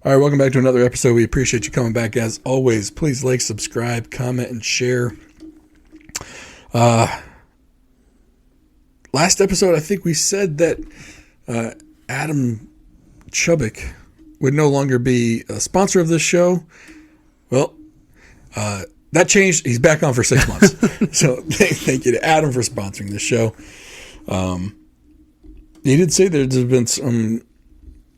All right, welcome back to another episode. We appreciate you coming back as always. Please like, subscribe, comment, and share. Last episode, I think we said that Adam Chubbuck would no longer be a sponsor of this show. Well, that changed. He's back on for 6 months. So thank you to Adam for sponsoring this show. He did say there's been some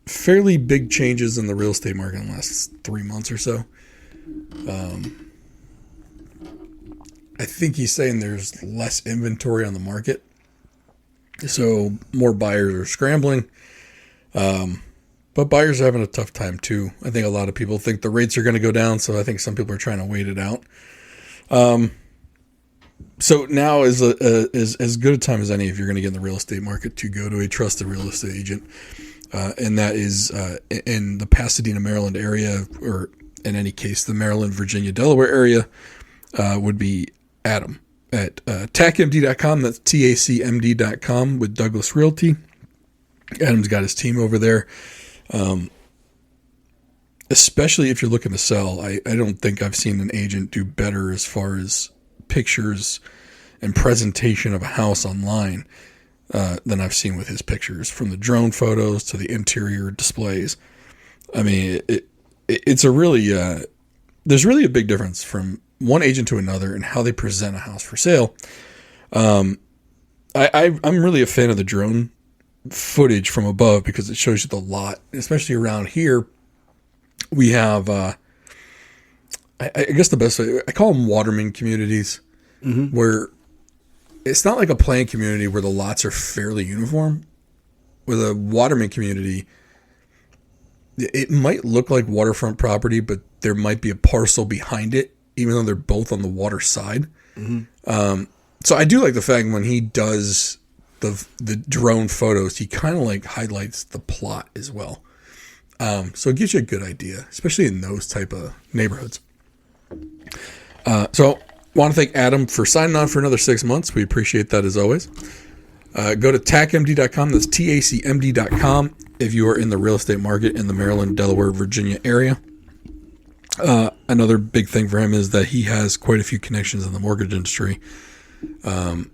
fairly big changes in the real estate market in the last 3 months or so. I think he's saying there's less inventory on the market. So more buyers are scrambling. But buyers are having a tough time too. I think a lot of people think the rates are going to go down. So I think some people are trying to wait it out. So now is as good a time as any if you're going to get in the real estate market to go to a trusted real estate agent. And that is in the Pasadena, Maryland area, or in any case, the Maryland, Virginia, Delaware area would be Adam at tacmd.com. That's tacmd.com with Douglas Realty. Adam's got his team over there. Especially if you're looking to sell. I don't think I've seen an agent do better as far as pictures and presentation of a house online than I've seen with his pictures, from the drone photos to the interior displays. I mean, it's a really, there's really a big difference from one agent to another in how they present a house for sale. I'm really a fan of the drone footage from above because it shows you the lot, especially around here. We have, I guess the best way, I call them waterman communities, where it's not like a planned community where the lots are fairly uniform. With a waterman community, it might look like waterfront property, but there might be a parcel behind it, even though they're both on the water side. So I do like the fact when he does the drone photos, he kind of like highlights the plot as well. So it gives you a good idea, especially in those type of neighborhoods. So want to thank Adam for signing on for another 6 months. We appreciate that as always. Go to tacmd.com. That's tacmd.com if you are in the real estate market in the Maryland, Delaware, Virginia area. Another big thing for him is that he has quite a few connections in the mortgage industry. So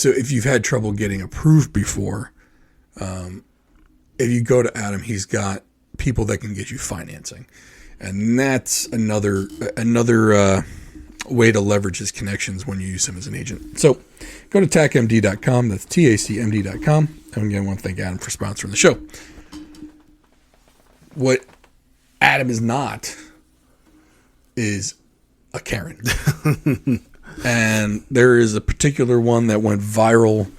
if you've had trouble getting approved before, if you go to Adam, he's got people that can get you financing. And that's another way to leverage his connections when you use him as an agent. So go to tacmd.com. That's tacmd.com. And again, I want to thank Adam for sponsoring the show. What Adam is not is a Karen. And there is a particular one that went viral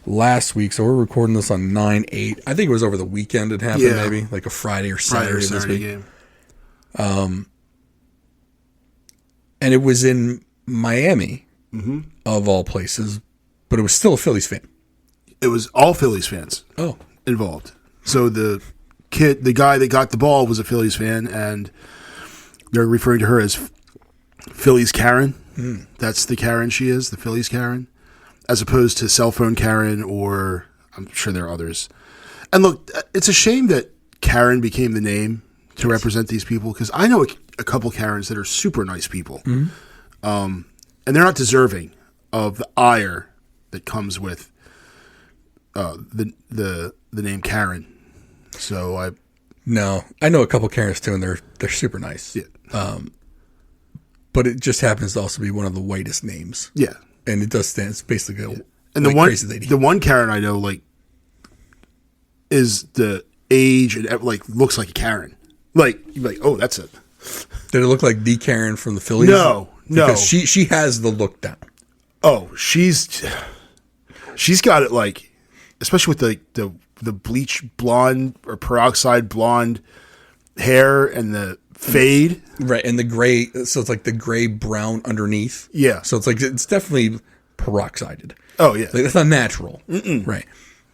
last week. So we're recording this on 9/8. I think it was over the weekend it happened, maybe like a Friday or Saturday this week. Game. And it was in Miami, of all places, but it was still a Phillies fan. It was all Phillies fans involved. So the guy that got the ball was a Phillies fan, and they're referring to her as Phillies Karen. That's the Karen she is, the Phillies Karen, as opposed to cell phone Karen, or I'm sure there are others. And look, it's a shame that Karen became the name to represent these people, because I know a couple Karens that are super nice people, and they're not deserving of the ire that comes with the name Karen. So I know a couple Karens too, and they're super nice. Yeah. But it just happens to also be one of the whitest names. Yeah, and it does stand. It's basically and like the crazy lady. The one Karen I know is the age and looks like a Karen. Like, oh, that's it. Did it look like the Karen from the Phillies? No. Because she has the look down. Oh, she's got it, like, especially with the bleach blonde or peroxide blonde hair and the fade. Right, and the gray, so it's like the gray brown underneath. Yeah. So it's definitely peroxided. Oh, yeah. Like, it's not natural. Right.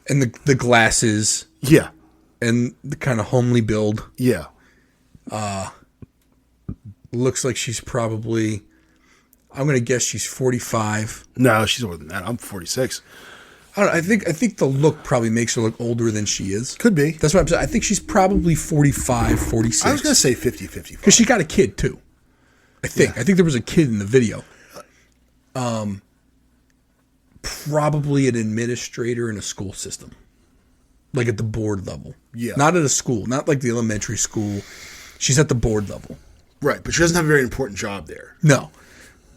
And the glasses. Yeah. And the kind of homely build. Yeah. Looks like she's probably, I'm going to guess she's 45. No, she's older than that. I'm 46. I don't know, I think the look probably makes her look older than she is. Could be. That's what I'm saying. I think she's probably 45, 46. I was going to say 50, 55. Because she got a kid, too. I think. Yeah. I think there was a kid in the video. Probably an administrator in a school system. Like at the board level. Yeah. Not at a school. Not like the elementary school. She's at the board level. Right, but she doesn't have a very important job there. No.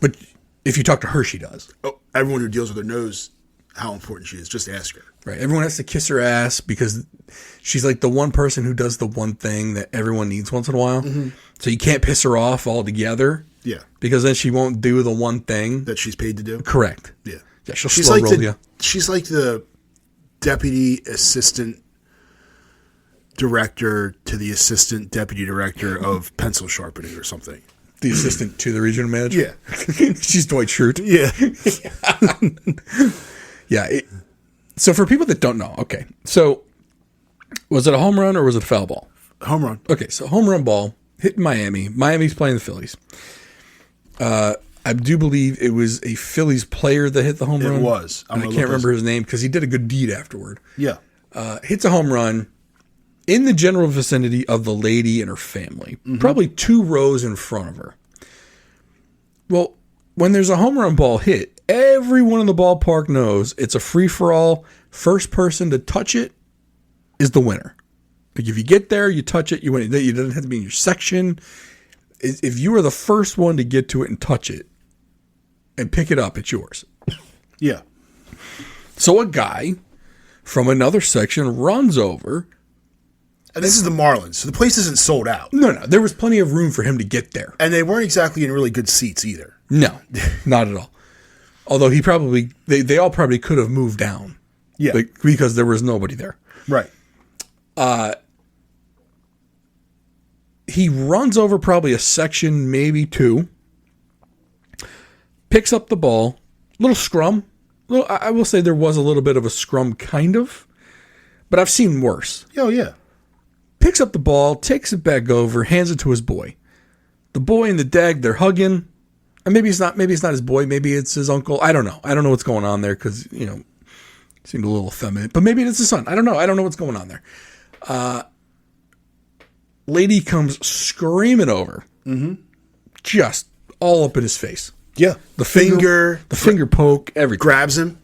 But if you talk to her, she does. Oh, everyone who deals with her knows how important she is. Just ask her. Right. Everyone has to kiss her ass because she's like the one person who does the one thing that everyone needs once in a while. Mm-hmm. So you can't piss her off altogether. Yeah. Because then she won't do the one thing that she's paid to do. Correct. Yeah. Yeah, she'll slow roll you. She's like the deputy assistant director to the assistant deputy director of pencil sharpening or something. The assistant to the regional manager? Yeah. She's Dwight Schrute. Yeah. Yeah. So for people that don't know, okay. So was it a home run or was it a foul ball? Home run. Okay, so home run ball hit Miami. Miami's playing the Phillies. I do believe it was a Phillies player that hit the home run. It was. I can't remember his name because he did a good deed afterward. Yeah. Hits a home run in the general vicinity of the lady and her family, probably 2 rows in front of her. Well, when there's a home run ball hit, everyone in the ballpark knows it's a free-for-all. First person to touch it is the winner. Like if you get there, you touch it, you win. It doesn't have to be in your section. If you are the first one to get to it and touch it and pick it up, it's yours. Yeah. So a guy from another section runs over. And this is the Marlins, so the place isn't sold out. No, there was plenty of room for him to get there. And they weren't exactly in really good seats either. No, not at all. Although they all probably could have moved down. Yeah. Because there was nobody there. Right. He runs over probably a section, maybe 2. Picks up the ball. Little scrum. I will say there was a little bit of a scrum, kind of. But I've seen worse. Oh, yeah. Picks up the ball, takes it back over, hands it to his boy. The boy and the dad, they're hugging. And maybe it's not his boy. Maybe it's his uncle. I don't know. I don't know what's going on there because, it seemed a little effeminate. But maybe it's his son. I don't know. I don't know what's going on there. Lady comes screaming over. Mm-hmm. Just all up in his face. Yeah. The finger poke, everything. Grabs him.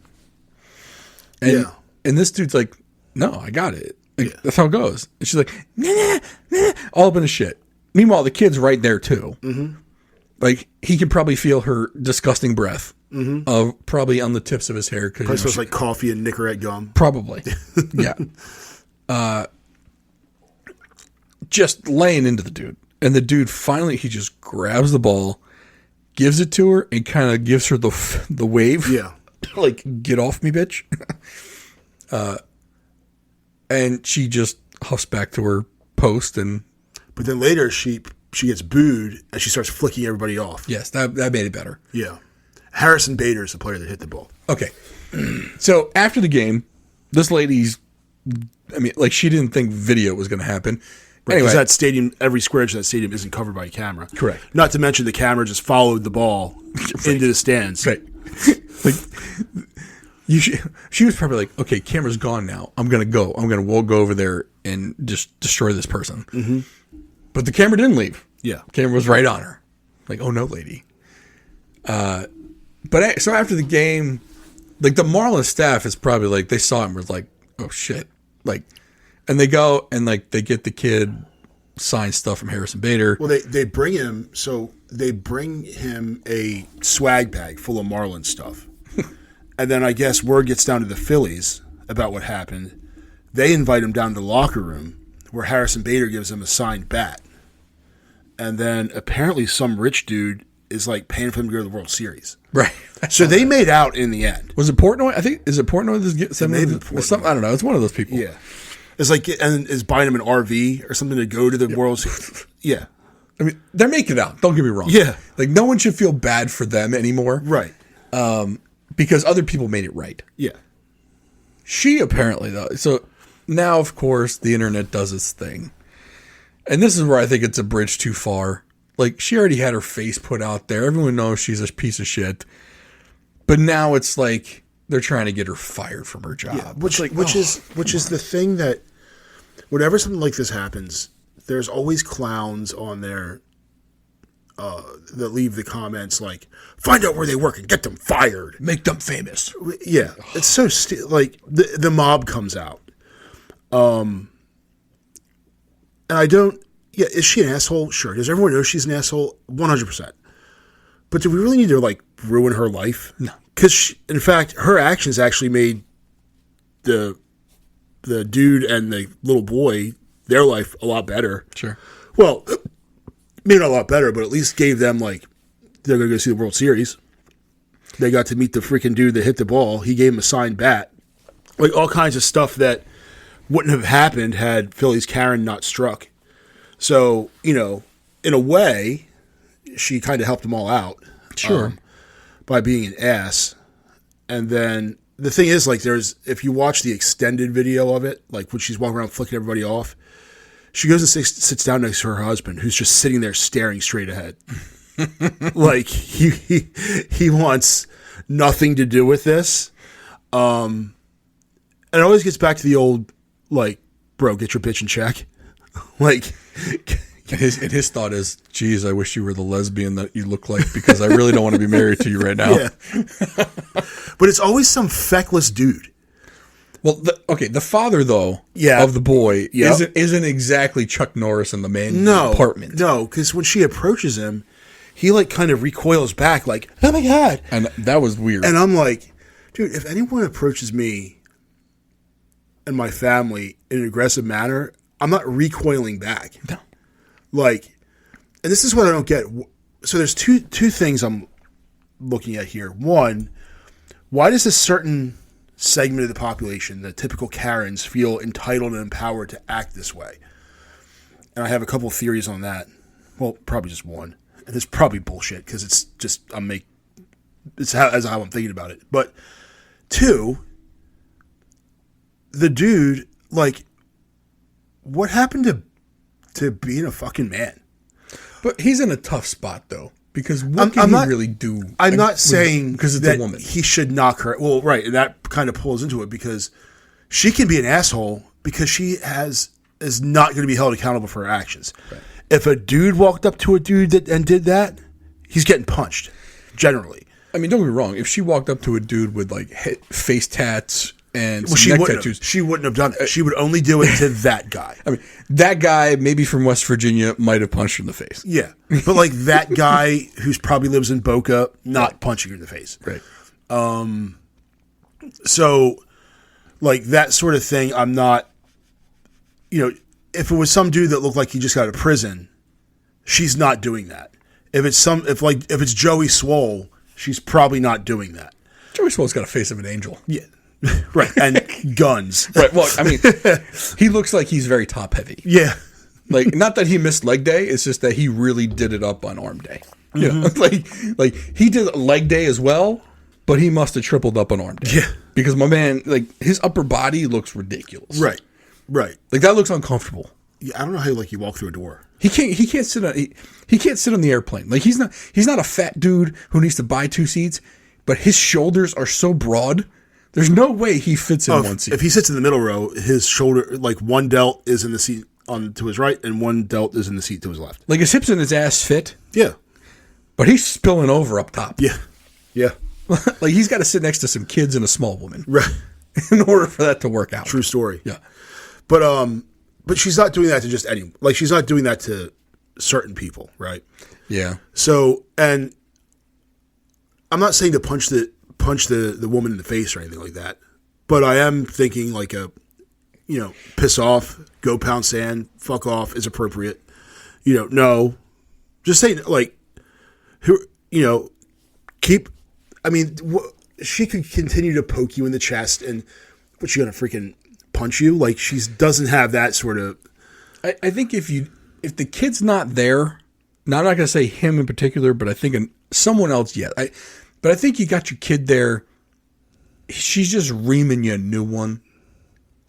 And this dude's like, no, I got it. Like, that's how it goes. And she's like, nah, all up in his shit. Meanwhile, the kid's right there too. Mm-hmm. Like he can probably feel her disgusting breath of probably on the tips of his hair. Probably smells like coffee and Nicorette gum. Probably. Yeah. Just laying into the dude. And the dude finally, he just grabs the ball, gives it to her, and kind of gives her the wave. Yeah. Like, get off me, bitch. And she just huffs back to her post. But then later, she gets booed, and she starts flicking everybody off. Yes, that made it better. Yeah. Harrison Bader is the player that hit the ball. Okay. So, after the game, this lady's, she didn't think video was going to happen. Right, anyway, that stadium, every square inch of that stadium isn't covered by a camera. Correct. Not to mention the camera just followed the ball into the stands. Right. She was probably like, okay, camera's gone now. I'm going to go. We'll go over there and just destroy this person. Mm-hmm. But the camera didn't leave. Yeah. The camera was right on her. Like, oh no, lady. So after the game, like the Marlins staff is probably like, they saw him and was like, oh shit. Like, and they go and like they get the kid signed stuff from Harrison Bader. Well, they bring him a swag bag full of Marlins stuff. And then I guess word gets down to the Phillies about what happened. They invite him down to the locker room where Harrison Bader gives him a signed bat. And then apparently some rich dude is like paying for him to go to the World Series. Right. So they made out in the end. Was it Portnoy? I think, is it Portnoy that's getting Portnoy. I don't know. It's one of those people. Yeah. It's like, and is buying him an RV or something to go to the World Series. Yeah. They're making it out. Don't get me wrong. Yeah. Like, no one should feel bad for them anymore. Right. Because other people made it right. Yeah. She apparently, though. So now, of course, the internet does its thing. And this is where I think it's a bridge too far. Like, she already had her face put out there. Everyone knows she's a piece of shit. But now it's like, they're trying to get her fired from her job. Yeah, which is the thing that whenever something like this happens, there's always clowns on there that leave the comments like, find out where they work and get them fired. Make them famous. Yeah. It's so like the mob comes out. And I don't, is she an asshole? Sure. Does everyone know she's an asshole? 100%. But do we really need to like ruin her life? No. Because in fact, her actions actually made the dude and the little boy, their life a lot better. Sure. Well, maybe not a lot better, but at least gave them like, they're going to go see the World Series. They got to meet the freaking dude that hit the ball. He gave him a signed bat. Like all kinds of stuff that wouldn't have happened had Phillies Karen not struck. So, in a way, she kind of helped them all out. Sure. By being an ass. And then the thing is, like, if you watch the extended video of it, like when she's walking around flicking everybody off, she goes and sits down next to her husband, who's just sitting there staring straight ahead. Like, he wants nothing to do with this. And it always gets back to the old, like, bro, get your bitch in check. Like, and his thought is, geez, I wish you were the lesbian that you look like because I really don't want to be married to you right now. Yeah. But it's always some feckless dude. Well, the father, though, of the boy isn't exactly Chuck Norris in the man apartment. No, because when she approaches him, he, like, kind of recoils back like, oh, my God. And that was weird. And I'm like, dude, if anyone approaches me and my family in an aggressive manner, I'm not recoiling back. No. Like, and this is what I don't get. So there's two things I'm looking at here. One, why does a certain segment of the population, the typical Karens, feel entitled and empowered to act this way? And I have a couple of theories on that. Well, probably just one. And it's probably bullshit because it's just, it's how I'm thinking about it. But two, the dude, like, what happened to being a fucking man? But he's in a tough spot, though, because what can he really do? I'm not saying because it's that a woman. He should knock her. Well, right, and that kind of pulls into it because she can be an asshole because she is not going to be held accountable for her actions. Right. If a dude walked up to a dude and did that, he's getting punched, generally. I mean, don't get me wrong. If she walked up to a dude with, like, face tats and some neck tattoos, she wouldn't have done it. She would only do it to that guy. I mean, that guy, maybe from West Virginia, might have punched her in the face. Yeah. But, like, that guy who's probably lives in Boca, not punching her in the face. Right. So, like, that sort of thing, I'm not, if it was some dude that looked like he just got out of prison, she's not doing that. If it's Joey Swole, she's probably not doing that. Joey Swole's got a face of an angel. Yeah. Right. And guns. Right. Well, I mean, he looks like he's very top heavy. Yeah. Like, not that he missed leg day, it's just that he really did it up on arm day. Mm-hmm. Like he did leg day as well, but he must have tripled up on arm day. Yeah. Because my man, like, his upper body looks ridiculous. Right. Right. Like, that looks uncomfortable. Yeah, I don't know how you walk through a door. He can't sit on the airplane. Like, he's not a fat dude who needs to buy 2 seats, but his shoulders are so broad. There's no way he fits in one seat. If he sits in the middle row, his shoulder, like, one delt is in the seat to his right and one delt is in the seat to his left. Like, his hips and his ass fit. Yeah. But he's spilling over up top. Yeah. Yeah. Like, he's got to sit next to some kids and a small woman. Right. In order for that to work out. True story. Yeah. But she's not doing that to just anyone. Like, she's not doing that to certain people, right? Yeah. So, and I'm not saying to punch the woman in the face or anything like that, but I am thinking like piss off, go pound sand, fuck off is appropriate. No, just say like, keep. I mean, she could continue to poke you in the chest, and but she gonna freaking punch you? Like, she doesn't have that sort of. I think if the kid's not there, now I'm not gonna say him in particular, but I think someone else. Yeah, but I think you got your kid there. She's just reaming you a new one.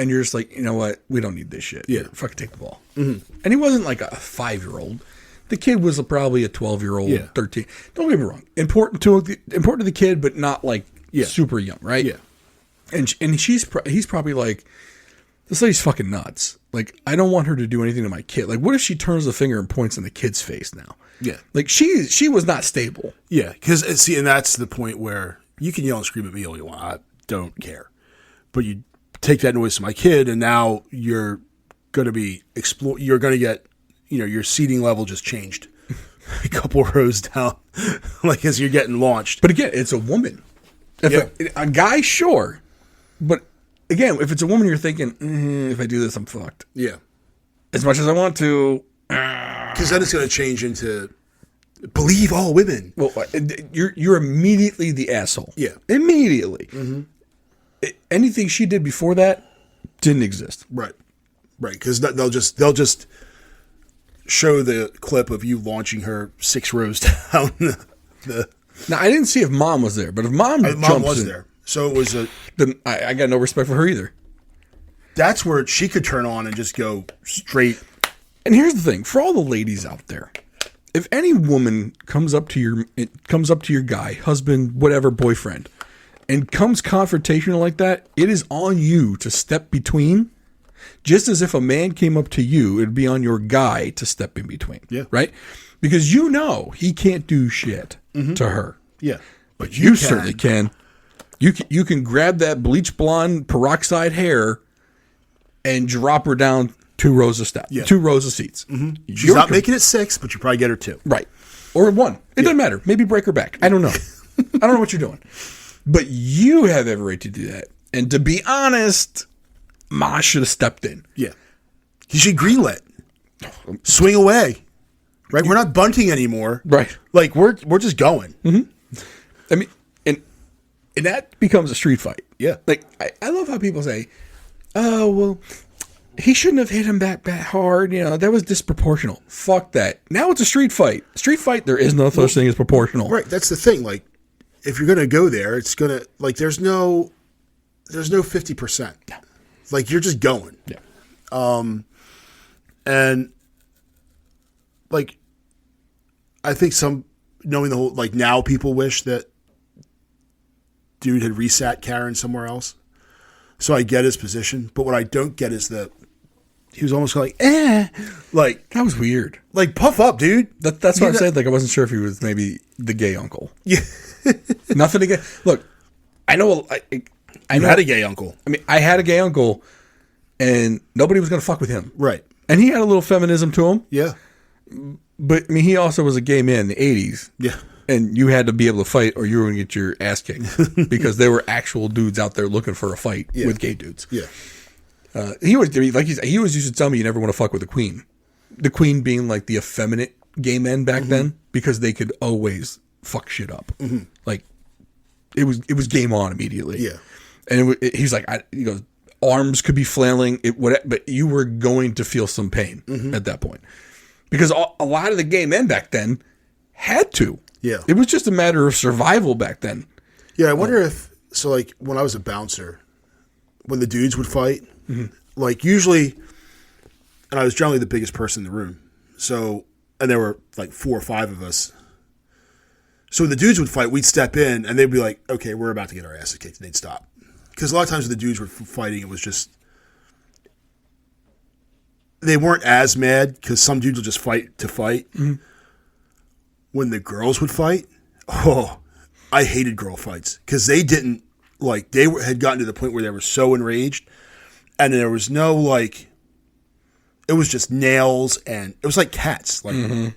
And you're just like, you know what? We don't need this shit. Yeah. Fucking take the ball. Mm-hmm. And he wasn't like a 5-year-old. The kid was probably a 12-year-old, yeah. 13. Don't get me wrong. Important to the kid, but not like super young, right? Yeah. And he's probably like, this lady's fucking nuts. Like, I don't want her to do anything to my kid. Like, what if she turns the finger and points in the kid's face now? Yeah. Like, she was not stable. Yeah, because, see, and that's the point where you can yell and scream at me all you want. I don't care. But you take that noise to my kid, and now you're going to be you're going to get, your seating level just changed a couple rows down, like as you're getting launched. But again, it's a woman. If a guy, sure. But again, if it's a woman, you're thinking, if I do this, I'm fucked. Yeah. As much as I want to. Because then it's going to change into believe all women. Well, you're immediately the asshole. Yeah. Immediately. Mm-hmm. Anything she did before that didn't exist. Right. Right. Because they'll just show the clip of you launching her 6 rows down the. Now, I didn't see if Mom was there, but if Mom was there. So it was then I got no respect for her either. That's where she could turn on and just go straight. And here's the thing, for all the ladies out there, if any woman comes up to your guy, husband, whatever, boyfriend, and comes confrontational like that, it is on you to step between. Just as if a man came up to you, it'd be on your guy to step in between. Yeah. Right? Because he can't do shit to her. Yeah. But you certainly can. You can grab that bleach blonde peroxide hair and drop her down 2 rows of steps, 2 rows of seats. Mm-hmm. She's not making it 6, but you probably get her 2. Right. Or 1. It doesn't matter. Maybe break her back. I don't know. I don't know what you're doing. But you have every right to do that. And to be honest, Ma should have stepped in. Yeah. He should greenlit. Swing away. Right? We're not bunting anymore. Right. Like, we're just going. Mm-hmm. I mean, and that becomes a street fight. Yeah. Like, I love how people say, oh, well, he shouldn't have hit him back hard. That was disproportional. Fuck that. Now it's a street fight. Street fight, there is no such thing as proportional. Right. That's the thing. Like, if you're going to go there, it's going to, like, there's no 50%. No. Like, you're just going. Yeah. And, like, I think knowing the whole, like, now people wish that dude had resat Karen somewhere else. So I get his position. But what I don't get is that he was almost like, like. That was weird. Like, puff up, dude. That's what I said. Like, I wasn't sure if he was maybe the gay uncle. Yeah. Nothing against. Look, I know. I had a gay uncle. I mean, I had a gay uncle, and nobody was going to fuck with him. Right. And he had a little feminism to him. Yeah. But, I mean, he also was a gay man in the 80s. Yeah. And you had to be able to fight or you were going to get your ass kicked because there were actual dudes out there looking for a fight with gay dudes. Yeah. He always used to tell me you never want to fuck with the queen. The queen being like the effeminate gay men back then because they could always fuck shit up. Mm-hmm. Like, it was game on immediately. Yeah. And he's like, he goes, arms could be flailing, but you were going to feel some pain at that point. Because a lot of the gay men back then had to. Yeah. It was just a matter of survival back then. Yeah, I wonder if, so like when I was a bouncer, when the dudes would fight, like usually, and I was generally the biggest person in the room. So, and there were like 4 or 5 of us. So when the dudes would fight, we'd step in and they'd be like, okay, we're about to get our asses kicked. And they'd stop. Because a lot of times when the dudes were fighting, it was just, they weren't as mad because some dudes would just fight to fight. Mm-hmm. When the girls would fight, I hated girl fights because they didn't, like, had gotten to the point where they were so enraged and there was no, like, it was just nails and it was like cats. Like, There's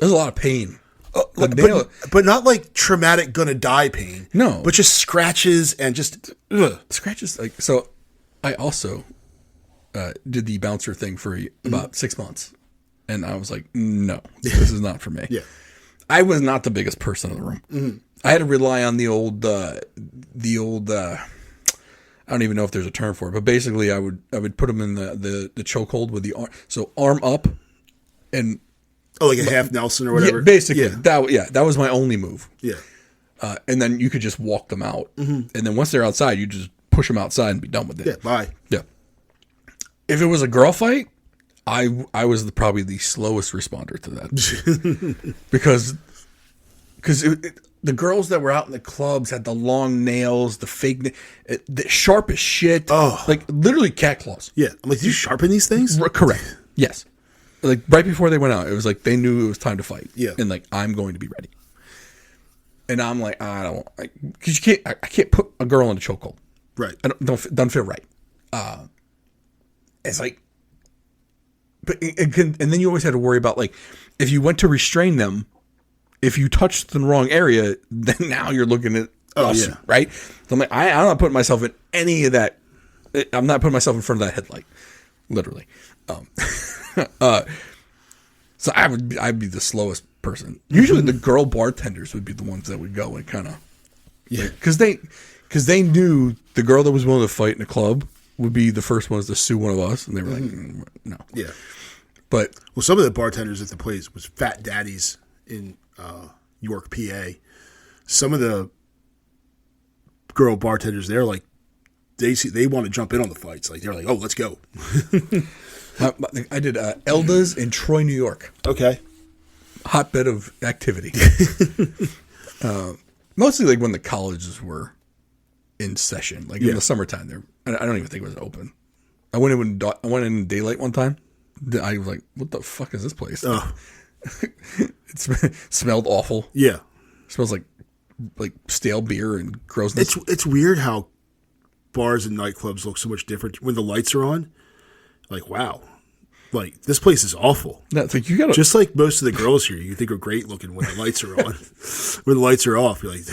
a lot of pain. But not like traumatic gonna die pain. No. But just scratches and just, ugh. Scratches. Like, so I also did the bouncer thing for about 6 months. And I was like, no, this is not for me. Yeah. I was not the biggest person in the room. Mm-hmm. I had to rely on the old, I don't even know if there's a term for it, but basically I would put them in the chokehold with the arm. So arm up and. Oh, like a half Nelson or whatever? Yeah, basically. Yeah. That was my only move. Yeah. And then you could just walk them out. Mm-hmm. And then once they're outside, you just push them outside and be done with it. Yeah, bye. Yeah. If it was a girl fight, I was probably the slowest responder to that because the girls that were out in the clubs had the long nails, the fake, the sharp as shit. Oh. Like literally cat claws. Yeah. I'm like, do you sharpen these things? Correct. Yes. Like right before they went out, it was like they knew it was time to fight. Yeah. And like, I'm going to be ready. And I'm like, I don't, because you can't, I can't put a girl in a chokehold. Right. I don't feel right. It's like, but and then you always had to worry about like, if you went to restrain them, if you touched the wrong area, then now you're looking at us, right? So I'm like, I'm not putting myself in any of that. I'm not putting myself in front of that headlight, literally. So I'd be the slowest person. Usually the girl bartenders would be the ones that would go and kind of, because they knew the girl that was willing to fight in a club would be the first ones to sue one of us, and they were like, no. Yeah. But some of the bartenders at the place was Fat Daddies in York, PA. Some of the girl bartenders there, like they want to jump in on the fights. Like they're like, oh, let's go. I did Elda's in Troy, New York. Okay. Hotbed of activity. Mostly like when the colleges were in session, like in the summertime. There, I don't even think it was open. I went in daylight one time. I was like, "What the fuck is this place?" Oh. It smelled awful. Yeah, it smells like stale beer and grossness. It's weird how bars and nightclubs look so much different when the lights are on. Like, wow, like this place is awful. No, it's like you got just like most of the girls here, you think are great looking when the lights are on. When the lights are off, you're like,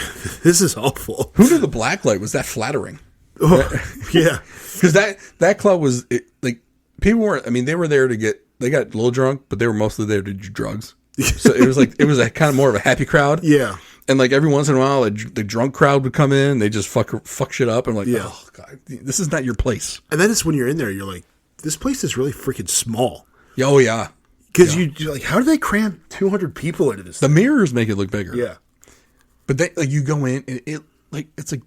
this is awful. Who did the black light? Was that flattering? Oh, yeah, because that club was like people weren't. I mean, they were there to they got a little drunk, but they were mostly there to do drugs. So it was a kind of more of a happy crowd. Yeah. And like every once in a while, the drunk crowd would come in. They just fuck shit up. And I'm like, oh god, this is not your place. And then it's when you're in there, you're like, this place is really freaking small. Oh yeah, because you're like, how do they cram 200 people into this? The mirrors make it look bigger. Yeah, but you go in and it's like,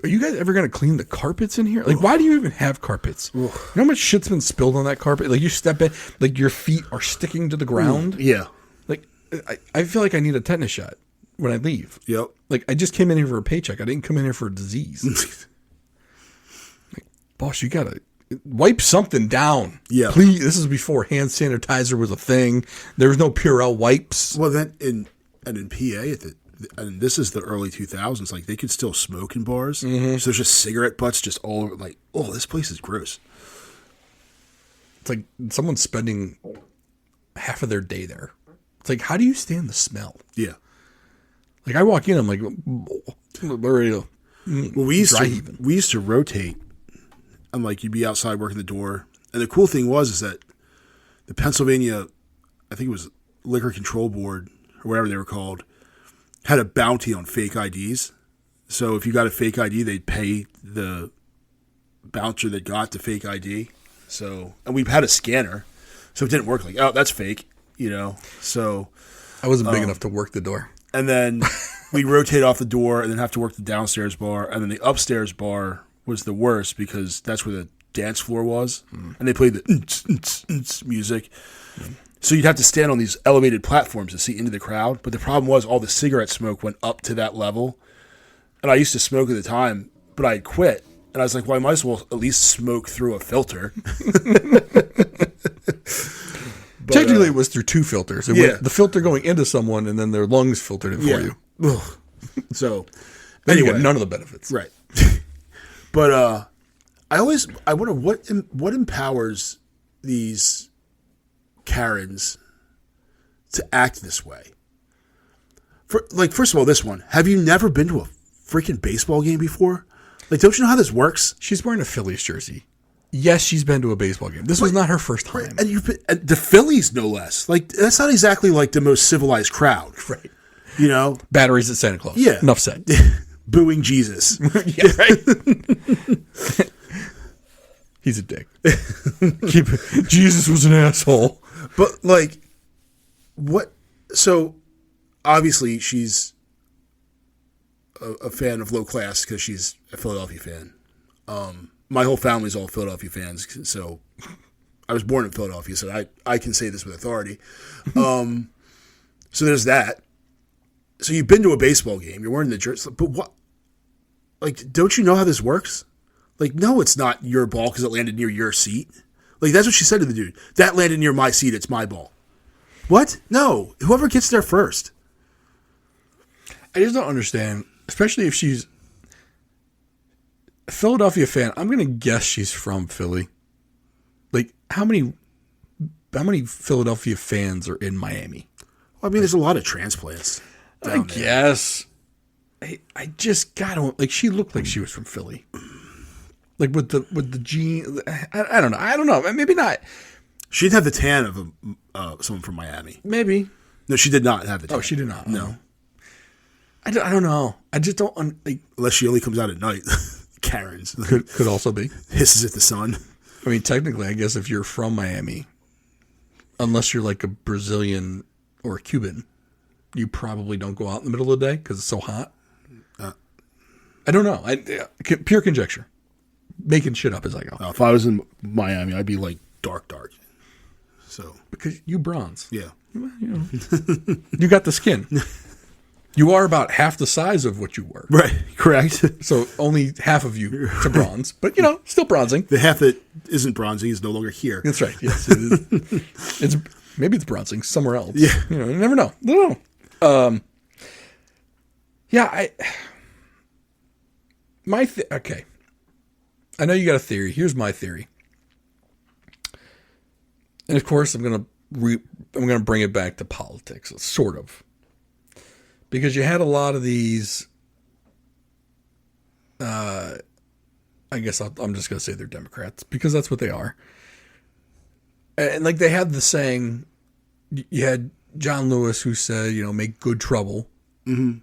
are you guys ever gonna clean the carpets in here? Like, why do you even have carpets? You know how much shit's been spilled on that carpet? Like you step in, like your feet are sticking to the ground. Yeah, like I feel like I need a tetanus shot when I leave. Yep. Like I just came in here for a paycheck. I didn't come in here for a disease. Boss, you gotta wipe something down. Yeah. Please. This is before hand sanitizer was a thing. There was no Purell wipes. Well, then in PA, and this is the early 2000s, like they could still smoke in bars. Mm-hmm. So there's just cigarette butts just all over. Like, oh, this place is gross. It's like someone's spending half of their day there. It's like, how do you stand the smell? Yeah. Like I walk in, I'm like, ready to. Well, we used to rotate. And like you'd be outside working the door, and the cool thing is that the Pennsylvania, I think it was Liquor Control Board or whatever they were called, had a bounty on fake IDs. So if you got a fake ID, they'd pay the bouncer that got the fake ID. So, and we had a scanner, so it didn't work. Like, oh, that's fake, So I wasn't big enough to work the door, and then we rotate off the door, and then have to work the downstairs bar, and then the upstairs bar was the worst because that's where the dance floor was, and they played the music. So you'd have to stand on these elevated platforms to see into the crowd. But the problem was all the cigarette smoke went up to that level, and I used to smoke at the time, but I had quit, and I was like, well, I might as well at least smoke through a filter. But, technically, it was through two filters. It went, the filter going into someone, and then their lungs filtered it for you. Ugh. So anyway, you got none of the benefits, right? But I wonder what empowers these Karens to act this way. First of all, this one. Have you never been to a freaking baseball game before? Like, don't you know how this works? She's wearing a Phillies jersey. Yes, she's been to a baseball game. This was not her first time. And the Phillies, no less. Like, that's not exactly like the most civilized crowd. Right. Batteries at Santa Claus. Yeah. Enough said. Booing Jesus. Yeah, right. He's a dick. Jesus was an asshole. But what? So obviously she's a fan of low class because she's a Philadelphia fan. My whole family's all Philadelphia fans, so I was born in Philadelphia, so I can say this with authority. So there's that. So you've been to a baseball game. You're wearing the jersey. But what? Like, don't you know how this works? Like, no, it's not your ball because it landed near your seat. Like, that's what she said to the dude. That landed near my seat. It's my ball. What? No. Whoever gets there first. I just don't understand, especially if she's a Philadelphia fan. I'm going to guess she's from Philly. Like, how many Philadelphia fans are in Miami? Well, I mean, there's a lot of transplants. I guess. I just gotta like. She looked like she was from Philly, like with the jeans. I don't know. I don't know. Maybe not. She didn't have the tan of someone from Miami. Maybe. No, she did not have the tan. Oh, she did not. No. I don't know. I just don't like. Unless she only comes out at night. Karen's could also be hisses at the sun. I mean, technically, I guess if you're from Miami, unless you're like a Brazilian or a Cuban, you probably don't go out in the middle of the day because it's so hot. I don't know. Pure conjecture. Making shit up as I go. If I was in Miami, I'd be like dark. So because you bronze. Yeah. You got the skin. You are about half the size of what you were. Right. Correct. So only half of you to bronze, but still bronzing. The half that isn't bronzing is no longer here. That's right. Yes. It's maybe it's bronzing somewhere else. Yeah. You never know. No. Yeah. Okay. I know you got a theory. Here's my theory. And of course, I'm gonna bring it back to politics, sort of, because you had a lot of these. I guess I'm just gonna say they're Democrats because that's what they are. And like they had the saying, you had John Lewis who said, make good trouble. Mm-hmm.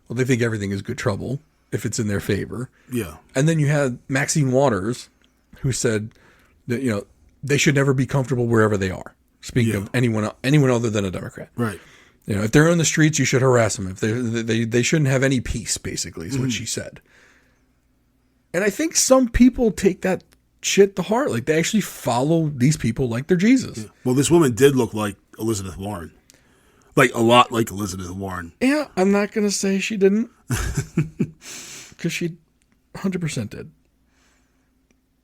Well, they think everything is good trouble if it's in their favor. Yeah. And then you had Maxine Waters who said that, they should never be comfortable wherever they are. Speaking of anyone other than a Democrat. Right. If they're in the streets, you should harass them. If they shouldn't have any peace, basically, is what she said. And I think some people take that shit to heart. Like, they actually follow these people like they're Jesus. Yeah. Well, this woman did look like Elizabeth Warren. Like, a lot like Elizabeth Warren. Yeah, I'm not going to say she didn't. Because she 100% did.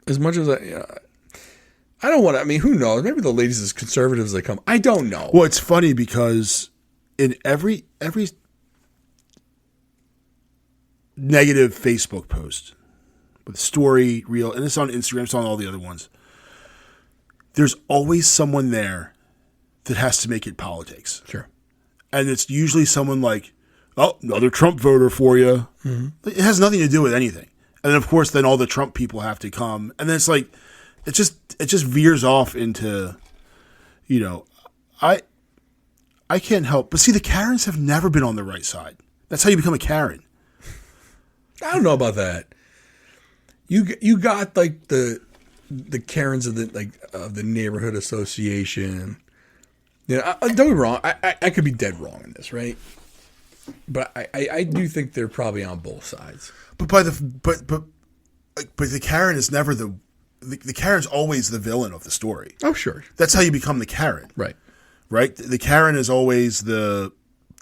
As much as I don't want to, who knows? Maybe the ladies as conservative as they come. I don't know. Well, it's funny because in every negative Facebook post, with story, reel, and it's on Instagram, it's on all the other ones, there's always someone there that has to make it politics. Sure. And it's usually someone like, oh, another Trump voter for you. Mm-hmm. It has nothing to do with anything. And then, of course, then all the Trump people have to come. And then it's like, it just veers off into, I can't help. But see, the Karens have never been on the right side. That's how you become a Karen. I don't know about that. You got like the Karens of the neighborhood association. Don't get me wrong. I could be dead wrong in this, right? But I do think they're probably on both sides. But the Karen is never the Karen's always the villain of the story. Oh, sure. That's how you become the Karen. Right. Right? The Karen is always the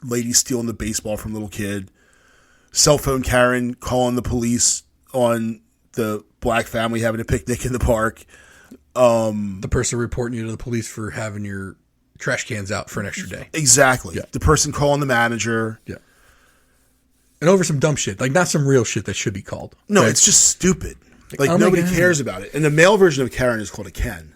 lady stealing the baseball from little kid. Cell phone Karen calling the police on the black family having a picnic in the park. The person reporting you to the police for having your trash cans out for an extra day. Exactly. Yeah. The person calling the manager. Yeah. And over some dumb shit. Like, not some real shit that should be called. No, right? It's just stupid. Like, nobody cares about it. And the male version of Karen is called a Ken.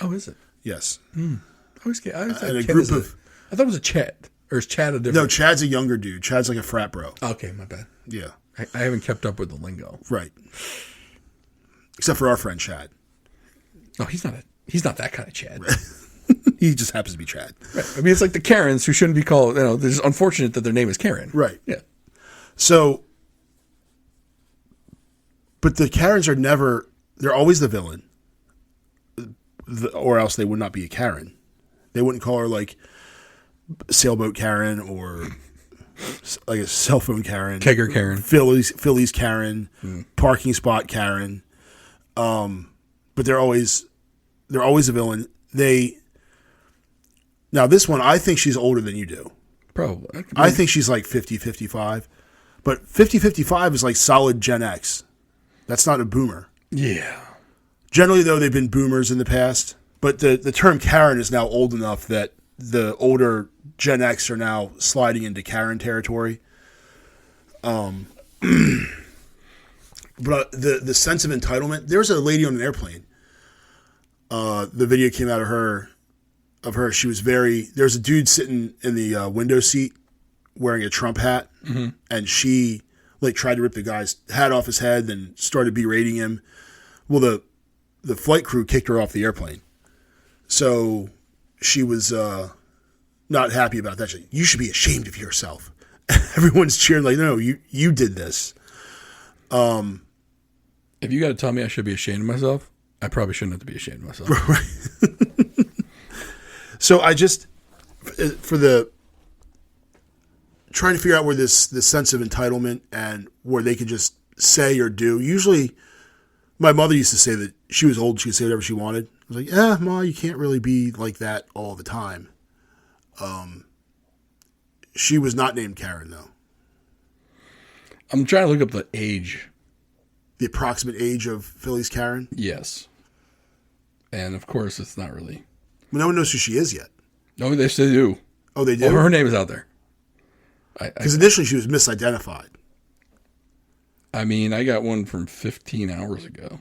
Oh, is it? Yes. I thought it was a Chad. Or is Chad a different? No, Chad's a younger dude. Chad's like a frat bro. Okay, my bad. Yeah. I haven't kept up with the lingo. Right. Except for our friend Chad. No, he's not that kind of Chad. Right. He just happens to be Chad. Right. It's like the Karens who shouldn't be called, they're just unfortunate that their name is Karen. Right. Yeah. So, but the Karens they're always the villain. Or else they would not be a Karen. They wouldn't call her like Sailboat Karen or like a cell phone Karen. Kegger Karen. Phillies Karen. Parking spot Karen. But they're always a villain. Now this one, I think she's older than you do. Probably. I think she's like 50, 55. But 50, 55 is like solid Gen X. That's not a boomer. Yeah. Generally, though, they've been boomers in the past. But the term Karen is now old enough that the older Gen X are now sliding into Karen territory. But the sense of entitlement. There's a lady on an airplane. The video came out of her. She was there's a dude sitting in the window seat wearing a Trump hat, and she like tried to rip the guy's hat off his head and started berating him. Well, the flight crew kicked her off the airplane. So she was not happy about that. She's like, you should be ashamed of yourself. Everyone's cheering like, no, you did this. If you got to tell me I should be ashamed of myself, I probably shouldn't have to be ashamed of myself. Right. So I just, for the, trying to figure out where this sense of entitlement and where they could just say or do. Usually, my mother used to say that she was old, she could say whatever she wanted. I was like, Ma, you can't really be like that all the time. She was not named Karen, though. I'm trying to look up the age. The approximate age of Phillies Karen? Yes. And, of course, it's not really. Well, no one knows who she is yet. No, they still do. Oh, they do? Oh, her name is out there. Because initially she was misidentified. I mean, I got one from 15 hours ago.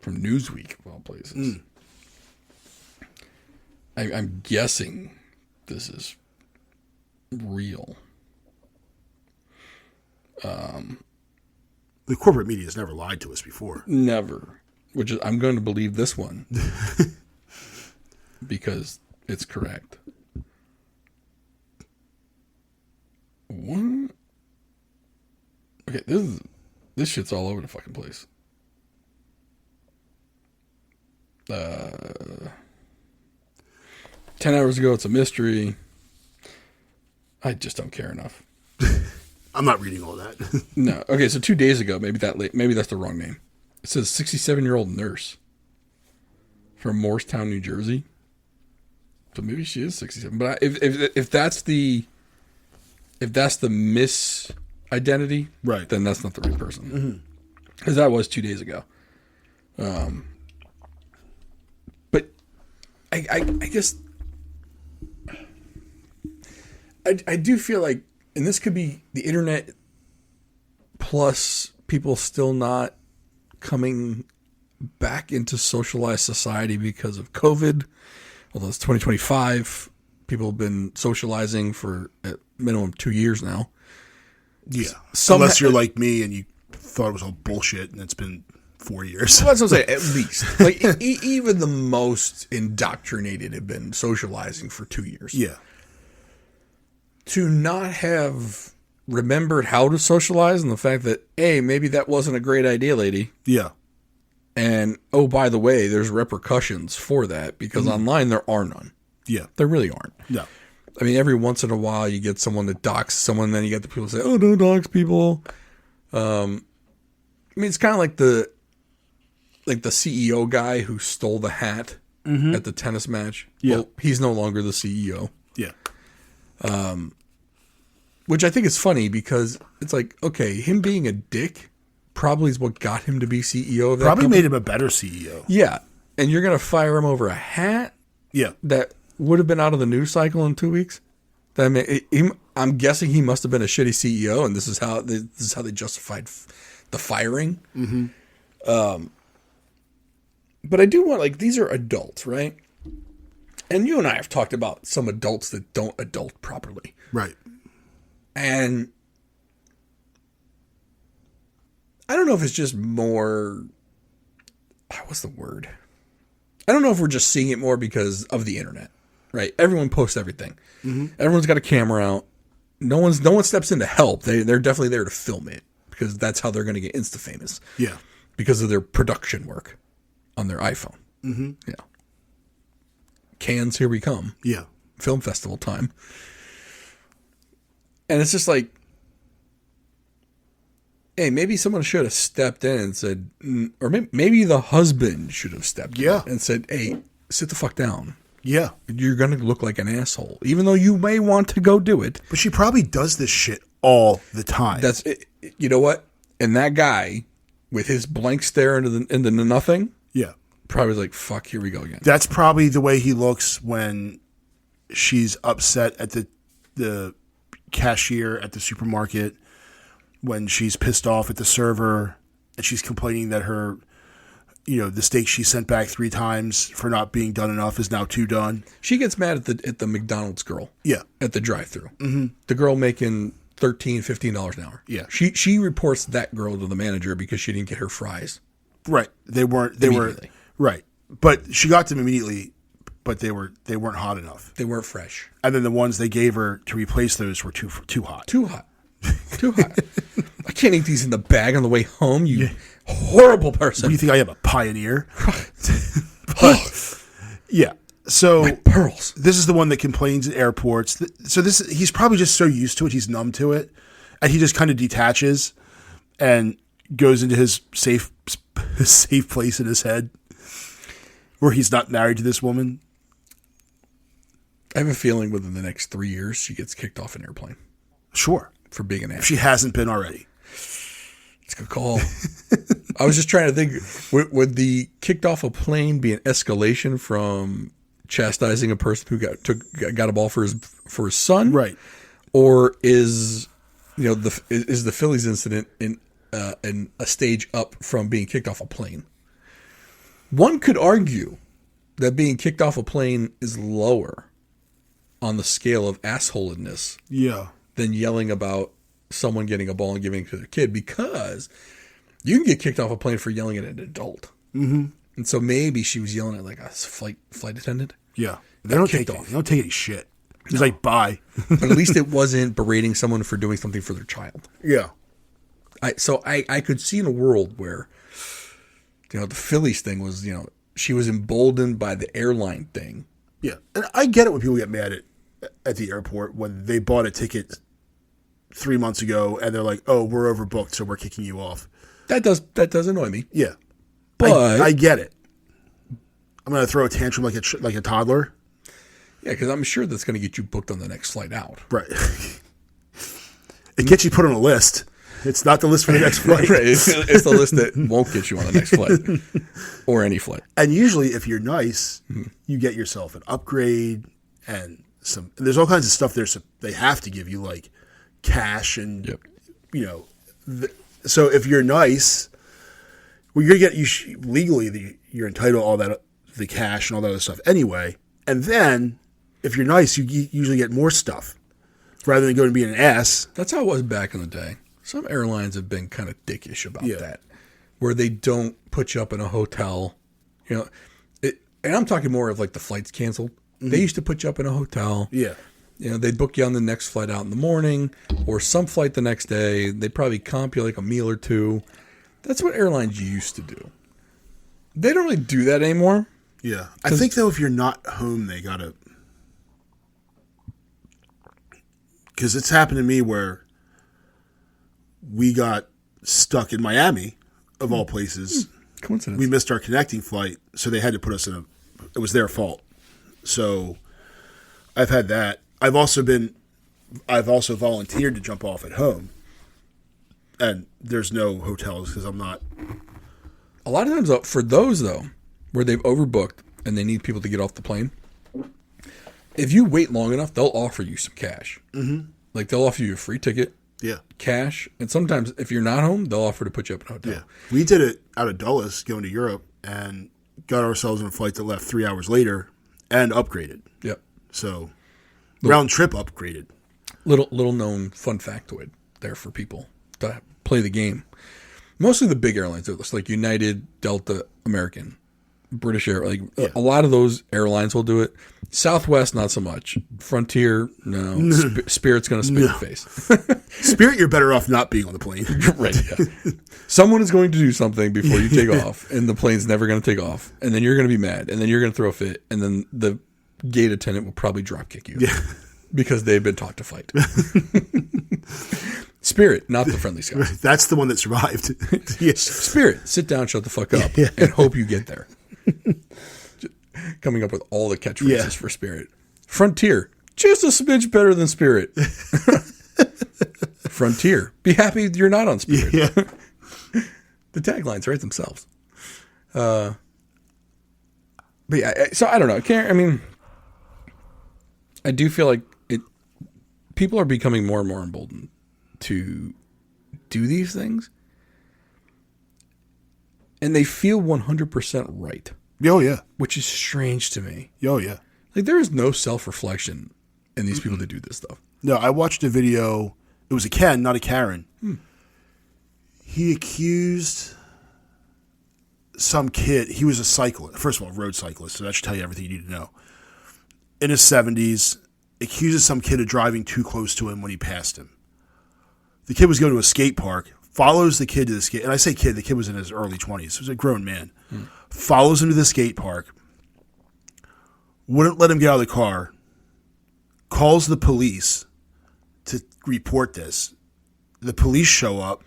From Newsweek, of all places. I'm guessing this is real. The corporate media has never lied to us before. Never. Which is, I'm going to believe this one. Because it's correct. What? Okay, this shit's all over the fucking place. 10 hours ago, it's a mystery. I just don't care enough. I'm not reading all that. No. Okay, so 2 days ago, maybe that's the wrong name. It says 67-year-old nurse from Morristown, New Jersey. So maybe she is 67. But if that's the misidentity, right, then that's not the right person. Because that was 2 days ago. But I guess I do feel like, and this could be the internet plus people still not coming back into socialized society because of COVID. Although it's 2025, people have been socializing for at minimum 2 years now. Yeah. Unless you're like me and you thought it was all bullshit and it's been 4 years. Well, that's what I'm saying, at least. Like, even the most indoctrinated have been socializing for 2 years. Yeah. To not have remembered how to socialize and the fact that, hey, maybe that wasn't a great idea, lady. Yeah. And, oh, by the way, there's repercussions for that because online there are none. Yeah. There really aren't. No. I mean, every once in a while you get someone that docks someone, then you get the people say, oh, don't dox people. I mean, it's kind of like the CEO guy who stole the hat at the tennis match. Yeah. Well, he's no longer the CEO. Yeah. Which I think is funny because it's like, okay, him being a dick probably is what got him to be CEO of that Probably company. made him a better CEO. Yeah. And you're going to fire him over a hat? Yeah. That would have been out of the news cycle in 2 weeks? I'm guessing he must have been a shitty CEO, and this is how they justified the firing. Mm-hmm. But I do want, like, these are adults, right? And you and I have talked about some adults that don't adult properly. Right. And I don't know if it's just more, what's the word? I don't know if we're just seeing it more because of the internet, right? Everyone posts everything. Mm-hmm. Everyone's got a camera out. No one steps in to help. They're definitely there to film it because that's how they're going to get Insta famous. Yeah. Because of their production work on their iPhone. Mm-hmm. Yeah. Cannes, here we come. Yeah. Film festival time. And it's just like, hey, maybe someone should have stepped in and said, or maybe the husband should have stepped in and said, hey, sit the fuck down. Yeah. You're going to look like an asshole, even though you may want to go do it. But she probably does this shit all the time. That's it. You know what? And that guy with his blank stare into nothing. Yeah. Probably like, fuck, here we go again. That's probably the way he looks when she's upset at the cashier at the supermarket, when she's pissed off at the server and she's complaining that her, the steak she sent back 3 times for not being done enough is now 2 done. She gets mad at the McDonald's girl. Yeah. At the drive-thru. Mm-hmm. The girl making $13, $15 an hour. Yeah. She reports that girl to the manager because she didn't get her fries. Right. They were right. But she got them immediately, but they weren't hot enough. They weren't fresh. And then the ones they gave her to replace those were too hot. Too hot. Too hot. I can't eat these in the bag on the way home, you horrible person. What do you think I am, a pioneer? But, yeah. So my pearls. This is the one that complains at airports. So he's probably just so used to it, he's numb to it, and he just kind of detaches and goes into his safe place in his head where he's not married to this woman. I have a feeling within the next 3 years she gets kicked off an airplane. Sure. For being an asshole. If she hasn't been already. It's a good call. I was just trying to think, would the kicked off a plane be an escalation from chastising a person who got a ball for his son? Right. Or is the Phillies incident in a stage up from being kicked off a plane? One could argue that being kicked off a plane is lower on the scale of assholedness. Yeah. Than yelling about someone getting a ball and giving it to their kid, because you can get kicked off a plane for yelling at an adult. Mm-hmm. And so maybe she was yelling at like a flight attendant. Yeah. They don't take any shit. It's like, bye. But at least it wasn't berating someone for doing something for their child. Yeah. I could see in a world where, the Phillies thing was, she was emboldened by the airline thing. Yeah. And I get it when people get mad at the airport when they bought a ticket 3 months ago and they're like, oh, we're overbooked, so we're kicking you off. That does annoy me. Yeah. But I get it. I'm going to throw a tantrum like a toddler. Yeah, because I'm sure that's going to get you booked on the next flight out. Right. It gets you put on a list. It's not the list for the next flight. Right. It's the list that won't get you on the next flight or any flight. And usually if you're nice, you get yourself an upgrade and there's all kinds of stuff there. So they have to give you like cash and, so if you're nice, well, you're going to get legally you're entitled to all that, the cash and all that other stuff anyway. And then if you're nice, you usually get more stuff rather than going to be an ass. That's how it was back in the day. Some airlines have been kind of dickish about that, where they don't put you up in a hotel, and I'm talking more of like the flights canceled. Mm-hmm. They used to put you up in a hotel. Yeah. They'd book you on the next flight out in the morning or some flight the next day. They'd probably comp you like a meal or two. That's what airlines used to do. They don't really do that anymore. Yeah. I think, though, if you're not home, they got to... Because it's happened to me where we got stuck in Miami, of all places. Coincidence. We missed our connecting flight, so they had to put us in it was their fault. So I've had that. I've also volunteered to jump off at home, and there's no hotels because I'm not. A lot of times, for those though, where they've overbooked and they need people to get off the plane, if you wait long enough, they'll offer you some cash. Mm-hmm. Like they'll offer you a free ticket. Yeah. Cash. And sometimes if you're not home, they'll offer to put you up in a hotel. Yeah. We did it out of Dulles going to Europe and got ourselves on a flight that left 3 hours later and upgraded. Yep. So round trip upgraded. Little known fun factoid there for people to play the game. Mostly the big airlines do this, like United, Delta, American, British Air. Like a lot of those airlines will do it. Southwest, not so much. Frontier, no. Spirit's going to spit in your face. Spirit, you're better off not being on the plane. Right. Yeah. Someone is going to do something before you take off, and the plane's never going to take off, and then you're going to be mad, and then you're going to throw a fit, and then the gate attendant will probably drop kick you because they've been taught to fight. Spirit, not the friendly skies. That's the one that survived. Yes. Spirit, sit down, shut the fuck up, and hope you get there. coming up with all the catchphrases for Spirit. Frontier, just a smidge better than Spirit. Frontier, be happy you're not on Spirit. Yeah. The taglines write themselves. But yeah, so I don't know. I mean, I do feel like people are becoming more and more emboldened to do these things. And they feel 100% right. Oh, yeah. Which is strange to me. Oh, yeah. Like, there is no self-reflection in these people that do this stuff. No, I watched a video. It was a Ken, not a Karen. He accused some kid. He was a cyclist. First of all, road cyclist. So that should tell you everything you need to know. In his 70s, accuses some kid of driving too close to him when he passed him. The kid was going to a skate park. Follows the kid to the skate. And I say kid, the kid was in his early 20s. He was a grown man. Follows him to the skate park. Wouldn't let him get out of the car. Calls the police to report this. The police show up.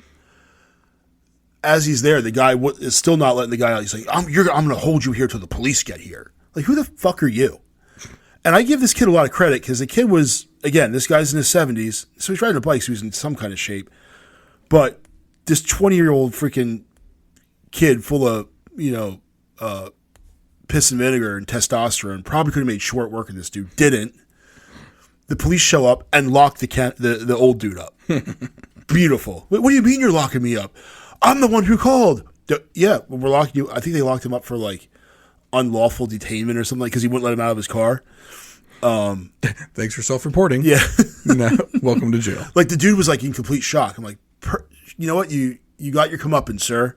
As he's there, the guy is still not letting the guy out. He's like, I'm going to hold you here till the police get here. Like, who the fuck are you? And I give this kid a lot of credit because the kid was, again, this guy's in his 70s. So he's riding a bike, so he's in some kind of shape. But this 20-year-old freaking kid full of, piss and vinegar and testosterone probably could have made short work of this dude. Didn't. The police show up and lock the old dude up. Beautiful. What do you mean you're locking me up? I'm the one who called. Yeah, well, we're locking you. I think they locked him up for like unlawful detainment or something because he wouldn't let him out of his car. Thanks for self-reporting. Yeah. Now, welcome to jail. Like the dude was like in complete shock. I'm like, you know what? You got your comeuppance, sir.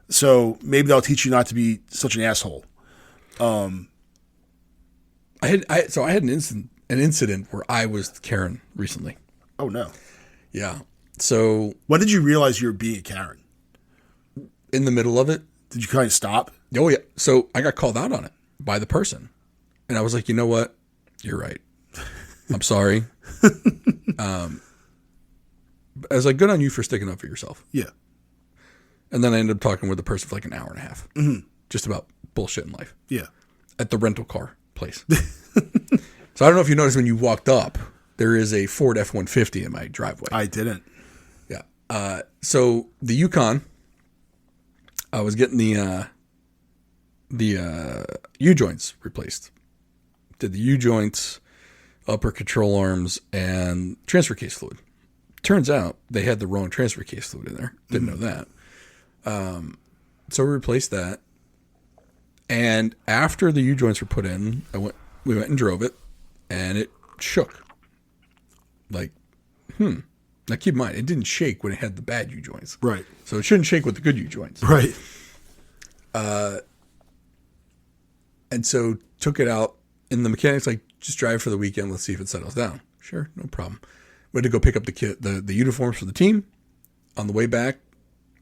So maybe that'll teach you not to be such an asshole. I had an incident where I was Karen recently. Oh no. Yeah. So when did you realize you were being a Karen? In the middle of it. Did you kind of stop? Oh yeah. So I got called out on it by the person, and I was like, you know what? You're right. I'm sorry. I was like, good on you for sticking up for yourself. Yeah. And then I ended up talking with the person for like an hour and a half, just about bullshit in life. Yeah. At the rental car place. So I don't know if you noticed when you walked up, there is a Ford F-150 in my driveway. I didn't. Yeah. So the Yukon, I was getting the U-joints replaced. Did the U-joints, upper control arms, and transfer case fluid. Turns out they had the wrong transfer case fluid in there. Didn't know that. So we replaced that. And after the U-joints were put in, we went and drove it, and it shook. Like, Now keep in mind, it didn't shake when it had the bad U-joints. Right. So it shouldn't shake with the good U-joints. Right. And so took it out, and the mechanic's like, just drive for the weekend. Let's see if it settles down. Sure, no problem. We had to go pick up the uniforms for the team. On the way back,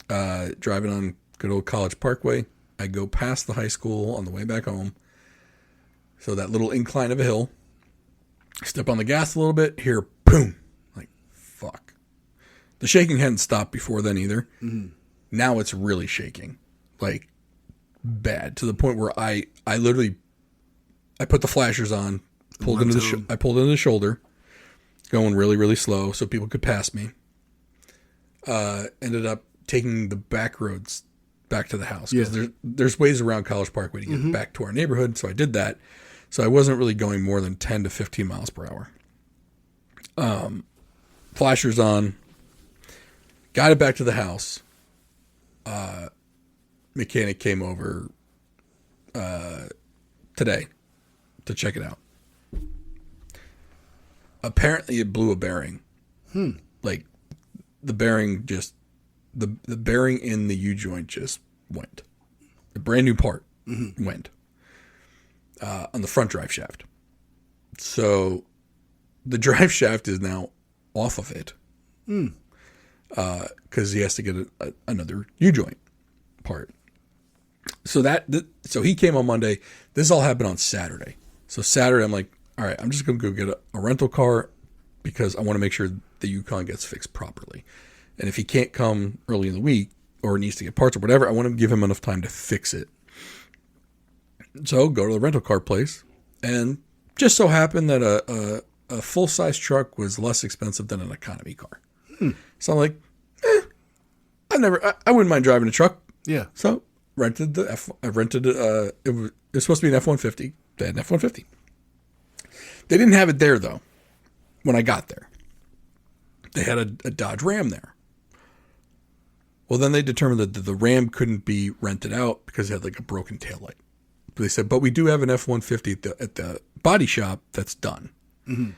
driving on good old College Parkway, I go past the high school on the way back home. So that little incline of a hill, step on the gas a little bit, hear boom. Like, fuck. The shaking hadn't stopped before then either. Mm-hmm. Now it's really shaking. Like, bad. To the point where I literally put the flashers on, I pulled into the shoulder, going really, really slow so people could pass me. Ended up taking the back roads back to the house because there's ways around College Parkway to get back to our neighborhood. So I did that. So I wasn't really going more than 10 to 15 miles per hour. Flashers on, got it back to the house. Mechanic came over today to check it out. Apparently it blew a bearing. Like the bearing just, the bearing in the U-joint just went. A brand new part went on the front drive shaft. So the drive shaft is now off of it because he has to get another U-joint part. So so he came on Monday. This all happened on Saturday. So Saturday, I'm like, all right, I'm just going to go get a rental car because I want to make sure the Yukon gets fixed properly. And if he can't come early in the week or needs to get parts or whatever, I want to give him enough time to fix it. So go to the rental car place, and just so happened that a full-size truck was less expensive than an economy car. So I'm like, I wouldn't mind driving a truck. Yeah. So rented it was supposed to be an F-150. They had an F-150. They didn't have it there, though, when I got there. They had a Dodge Ram there. Well, then they determined that the Ram couldn't be rented out because it had like a broken taillight. They said, but we do have an F-150 at the body shop that's done. Mm-hmm.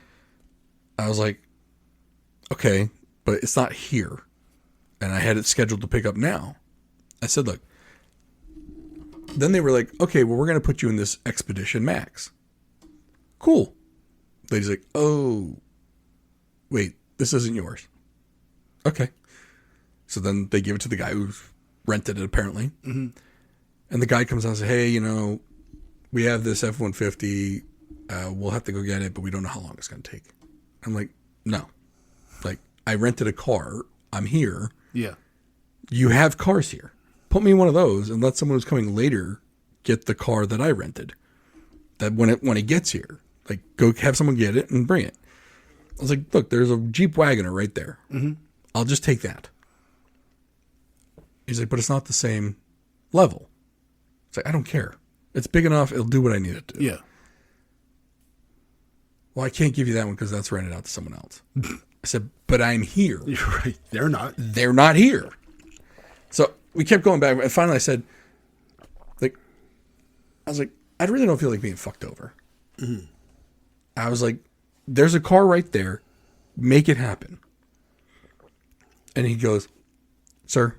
I was like, okay, but it's not here. And I had it scheduled to pick up now. I said, look. Then they were like, okay, well, we're going to put you in this Expedition Max. Cool. Lady's like, oh, wait, this isn't yours. Okay. So then they give it to the guy who rented it, apparently. Mm-hmm. And the guy comes out and says, hey, we have this F-150. We'll have to go get it, but we don't know how long it's going to take. I'm like, no. Like, I rented a car. I'm here. Yeah. You have cars here. Put me in one of those and let someone who's coming later get the car that I rented. That when it gets here, like, go have someone get it and bring it. I was like, look, there's a Jeep Wagoner right there. Mm-hmm. I'll just take that. He's like, but it's not the same level. It's like, I don't care. It's big enough. It'll do what I need it to. Yeah. Well, I can't give you that one because that's rented out to someone else. I said, but I'm here. You're right. They're not. They're not here. So we kept going back. And finally I said, I really don't feel like being fucked over. Mm-hmm. I was like, there's a car right there. Make it happen. And he goes, sir,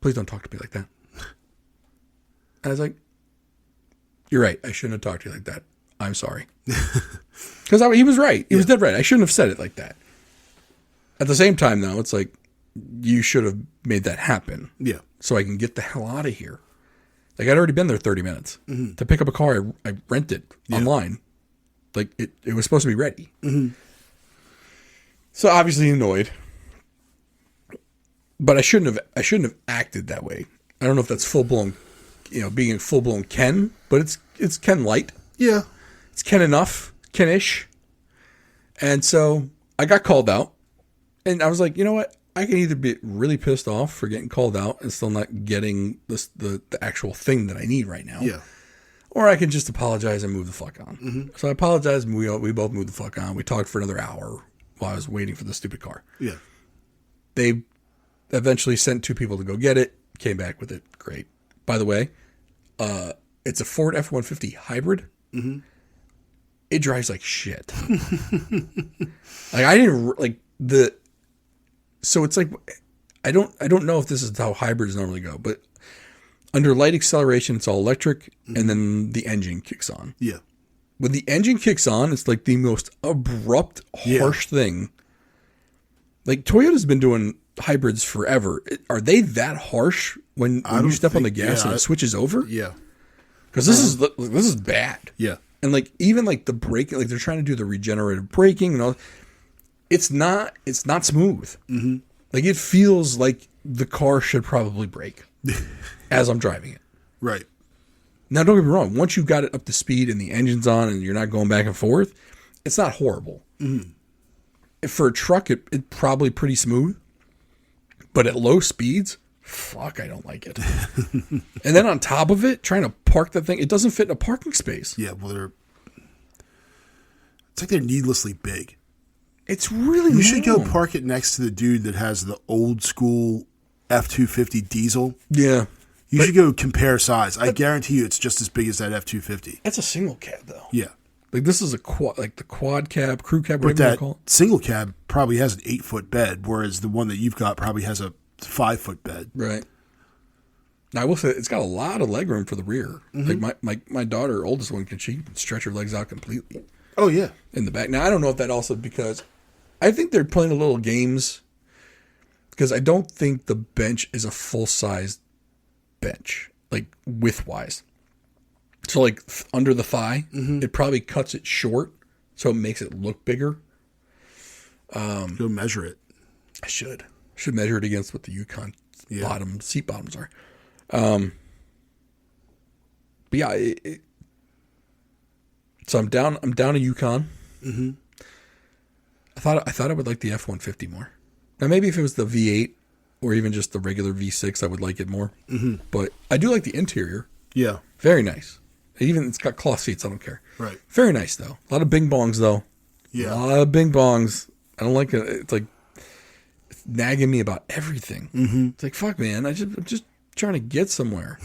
please don't talk to me like that. And I was like, you're right. I shouldn't have talked to you like that. I'm sorry. Because he was right. He was dead right. I shouldn't have said it like that. At the same time, though, it's like, you should have made that happen. Yeah. So I can get the hell out of here. Like, I'd already been there 30 minutes. Mm-hmm. To pick up a car I rented online. Like, it was supposed to be ready. Mm-hmm. So obviously annoyed. But I shouldn't have acted that way. I don't know if that's full-blown, being a full-blown Ken, but it's Ken light. Yeah. It's Ken enough, Ken-ish. And so I got called out. And I was like, you know what? I can either be really pissed off for getting called out and still not getting the actual thing that I need right now. Yeah. Or I can just apologize and move the fuck on. Mm-hmm. So I apologized and we both moved the fuck on. We talked for another hour while I was waiting for the stupid car. Yeah. They eventually sent 2 people to go get it. Came back with it. Great. By the way, it's a Ford F-150 hybrid. Mm-hmm. It drives like shit. Like, I didn't like the. So it's like, I don't know if this is how hybrids normally go, but under light acceleration, it's all electric, and then the engine kicks on. Yeah. When the engine kicks on, it's like the most abrupt, harsh thing. Like, Toyota's been doing hybrids forever. Are they that harsh when you step on the gas and it switches over? Yeah. Because this is bad. Yeah. And like, even like the braking, like they're trying to do the regenerative braking and all. It's not smooth. Mm-hmm. Like, it feels like the car should probably brake as I'm driving it. Right. Now, don't get me wrong. Once you've got it up to speed and the engine's on and you're not going back and forth, it's not horrible. Mm-hmm. For a truck, it's probably pretty smooth. But at low speeds, fuck, I don't like it. And then on top of it, trying to park the thing, it doesn't fit in a parking space. Yeah, well, it's like they're needlessly big. It's really You should go park it next to the dude that has the old school F-250 diesel. Yeah. You should go compare size. I guarantee you it's just as big as that F-250. That's a single cab, though. Yeah. Like, this is a quad, like the quad cab, crew cab, but whatever you call it. Single cab probably has an 8-foot bed, whereas the one that you've got probably has a 5-foot bed. Right. Now, I will say it's got a lot of legroom for the rear. Mm-hmm. Like, my daughter, oldest one, she can stretch her legs out completely. Oh, yeah. In the back. Now, I don't know if that also because I think they're playing a little games because I don't think the bench is a full-size bench, like width-wise. So, like, under the thigh, it probably cuts it short, so it makes it look bigger. Go measure it. I should measure it against what the Yukon seat bottoms are. But yeah, So I'm down a Yukon. Mm-hmm. I thought I would like the F-150 more. Now maybe if it was the V8 or even just the regular V6, I would like it more. Mm-hmm. But I do like the interior. Yeah. Very nice. Even it's got cloth seats. I don't care. Right. Very nice though. A lot of bing bongs though. Yeah. A lot of bing bongs. I don't like it. It's like it's nagging me about everything. Mm-hmm. It's like, fuck, man. I'm just trying to get somewhere.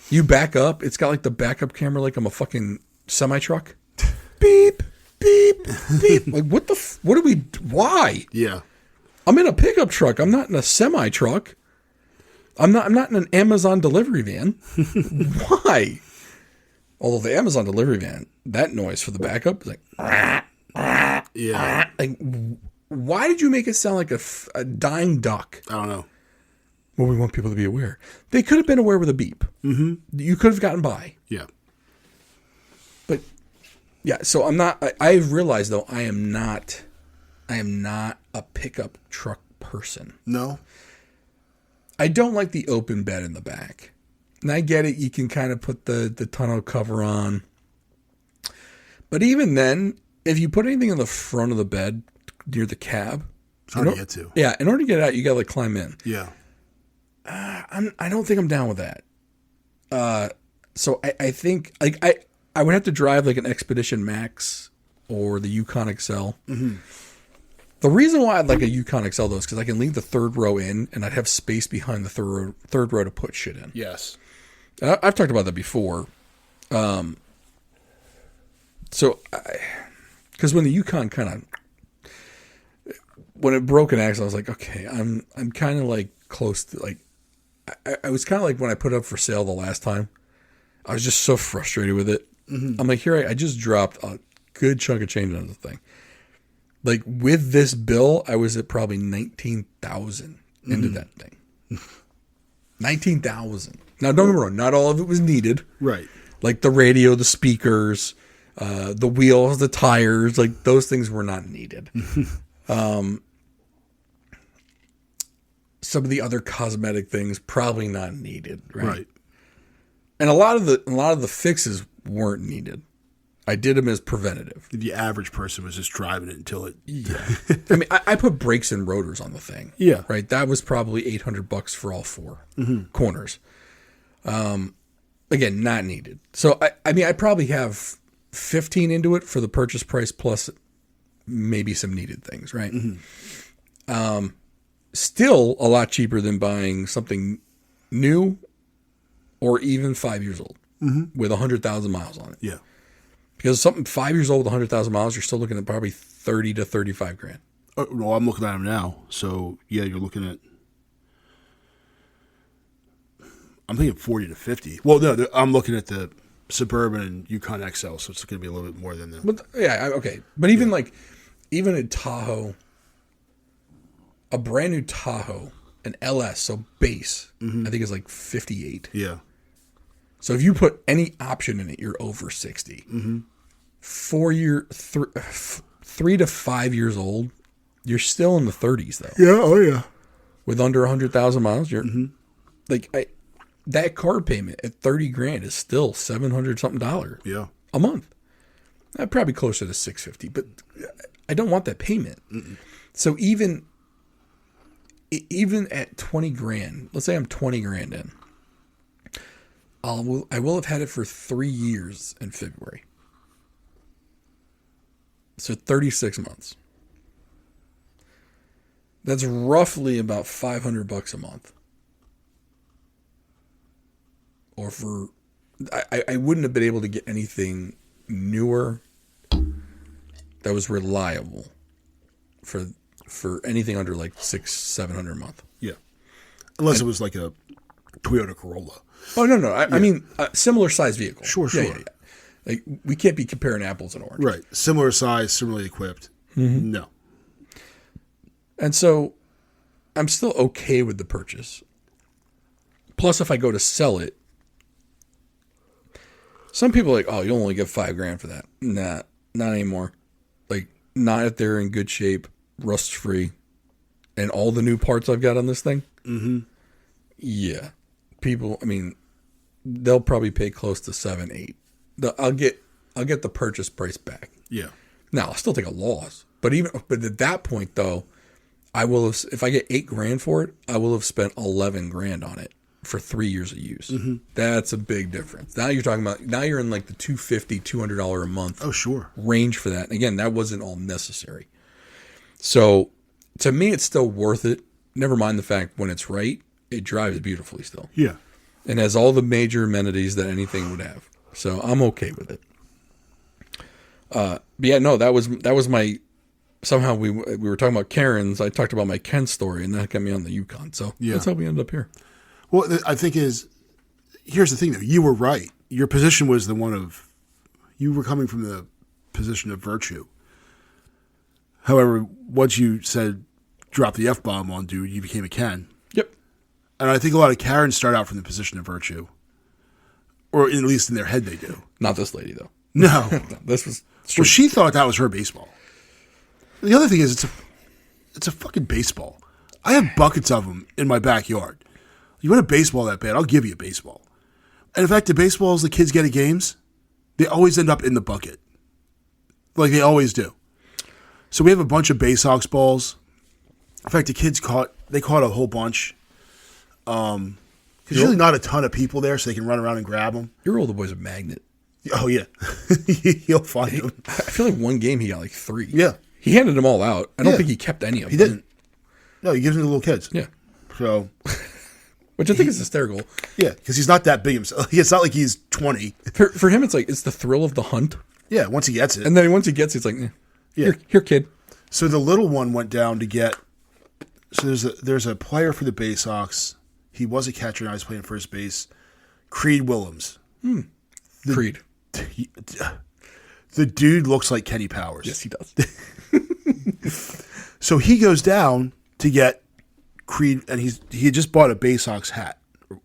You back up. It's got like the backup camera like I'm a fucking semi-truck. Beep, beep, beep. Like, what what do we, why? Yeah. I'm in a pickup truck. I'm not in a semi-truck. I'm not in an Amazon delivery van. Why? Although the Amazon delivery van, that noise for the backup is like, yeah. Like, why did you make it sound like a dying duck? I don't know. Well, we want people to be aware. They could have been aware with a beep. Mm-hmm. You could have gotten by. Yeah. But yeah, so I'm not. I've realized though I am not a pickup truck person. No. I don't like the open bed in the back. And I get it. You can kind of put the tonneau cover on. But even then, if you put anything in the front of the bed near the cab, it's hard to get to. Yeah, in order to get it out, you got to like climb in. Yeah. I don't think I'm down with that. So I think like I would have to drive like an Expedition Max or the Yukon XL. Mm-hmm. The reason why I'd like a Yukon XL though is because I can leave the third row in and I'd have space behind the third row to put shit in. Yes. And I've talked about that before. So because when the Yukon when it broke an axle, I was like, okay, I'm kind of like close to like, I was kind of like when I put it up for sale the last time, I was just so frustrated with it. Mm-hmm. I'm like, here, I just dropped a good chunk of change on the thing. Like with this bill, I was at probably 19,000 into that thing. 19,000. Now, don't get me wrong, not all of it was needed. Right. Like the radio, the speakers, the wheels, the tires, like those things were not needed. Some of the other cosmetic things probably not needed, right? And a lot of the fixes weren't needed. I did them as preventative. The average person was just driving it until it. Yeah. I mean, I put brakes and rotors on the thing. Yeah. Right. That was probably $800 for all four corners. Again, not needed. So I mean, I probably have 15 into it for the purchase price plus maybe some needed things, right? Mm-hmm. Still a lot cheaper than buying something new or even 5 years old with 100,000 miles on it. Yeah. Because something 5 years old with 100,000 miles, you're still looking at probably 30 to 35 grand. Well, I'm looking at them now. So, yeah, you're looking at, I'm thinking 40 to 50. Well, no, I'm looking at the Suburban and Yukon XL, so it's going to be a little bit more than that. But yeah, okay. But even even a Tahoe, a brand new Tahoe, an LS, so base, I think is like 58. Yeah. So if you put any option in it, you're over 60. Mm-hmm. 3 to 5 years old, you're still in the 30s though. Yeah. Oh yeah. With under 100,000 miles, you're like that car payment at 30 grand is still $700 something a month. Probably closer to 650, but I don't want that payment. Mm-mm. So even at 20 grand, let's say I'm 20 grand in, I will have had it for 3 years in February. So 36 months. That's roughly about $500 a month. Or I wouldn't have been able to get anything newer that was reliable for anything under like $600-700 a month. Yeah. Unless it was like a Toyota Corolla. Oh, no. I mean, similar size vehicle. Sure. Yeah. Like, we can't be comparing apples and oranges. Right. Similar size, similarly equipped. Mm-hmm. No. And so I'm still okay with the purchase. Plus, if I go to sell it, some people are like, oh, you'll only get $5 grand for that. Nah, not anymore. Like, not if they're in good shape, rust free, and all the new parts I've got on this thing. Mm-hmm. Yeah. People, I mean, they'll probably pay close to 7-8. I'll get the purchase price back. Yeah. Now I'll still take a loss, but at that point though, I will have, if I get $8,000 for it, I will have spent $11,000 on it for 3 years of use. Mm-hmm. That's a big difference. Now you're talking about, you're in like the $250, $200 a month. Oh, sure. Range for that. And again, that wasn't all necessary. So to me, it's still worth it. Never mind the fact when it's right, it drives beautifully still. Yeah. And has all the major amenities that anything would have. So I'm okay with it. But yeah, no, that was my, somehow we were talking about Karen's. I talked about my Ken story, and that got me on the Yukon. So that's how we ended up here. Well, I think here's the thing though. You were right. Your position was the one of, you were coming from the position of virtue. However, once you said drop the F-bomb on dude, you became a Ken. Yep. And I think a lot of Karens start out from the position of virtue. Or at least in their head they do. Not this lady though. No. This was straight. Well, she thought that was her baseball. The other thing is it's a fucking baseball. I have buckets of them in my backyard. You want a baseball that bad, I'll give you a baseball. And in fact, the baseballs the kids get at games, they always end up in the bucket. Like they always do. So we have a bunch of Bay Sox balls. In fact, the kids caught a whole bunch. There's really not a ton of people there, so they can run around and grab them. Your older boy's a magnet. Oh, yeah. He'll find them. I feel like one game he got like 3. Yeah. He handed them all out. I don't think he kept any of them. He didn't. No, he gives them to the little kids. Yeah. So, which I think is hysterical. Yeah, because he's not that big himself. It's not like he's 20. For him, it's like, it's the thrill of the hunt. Yeah, once he gets it. And then once he gets it, it's like, here, kid. So the little one went down to get, so there's a player for the Bay Sox. He was a catcher and I was playing first base. Creed Willems. Creed. The dude looks like Kenny Powers. Yes, he does. So he goes down to get Creed, and he had just bought a Bay Sox hat.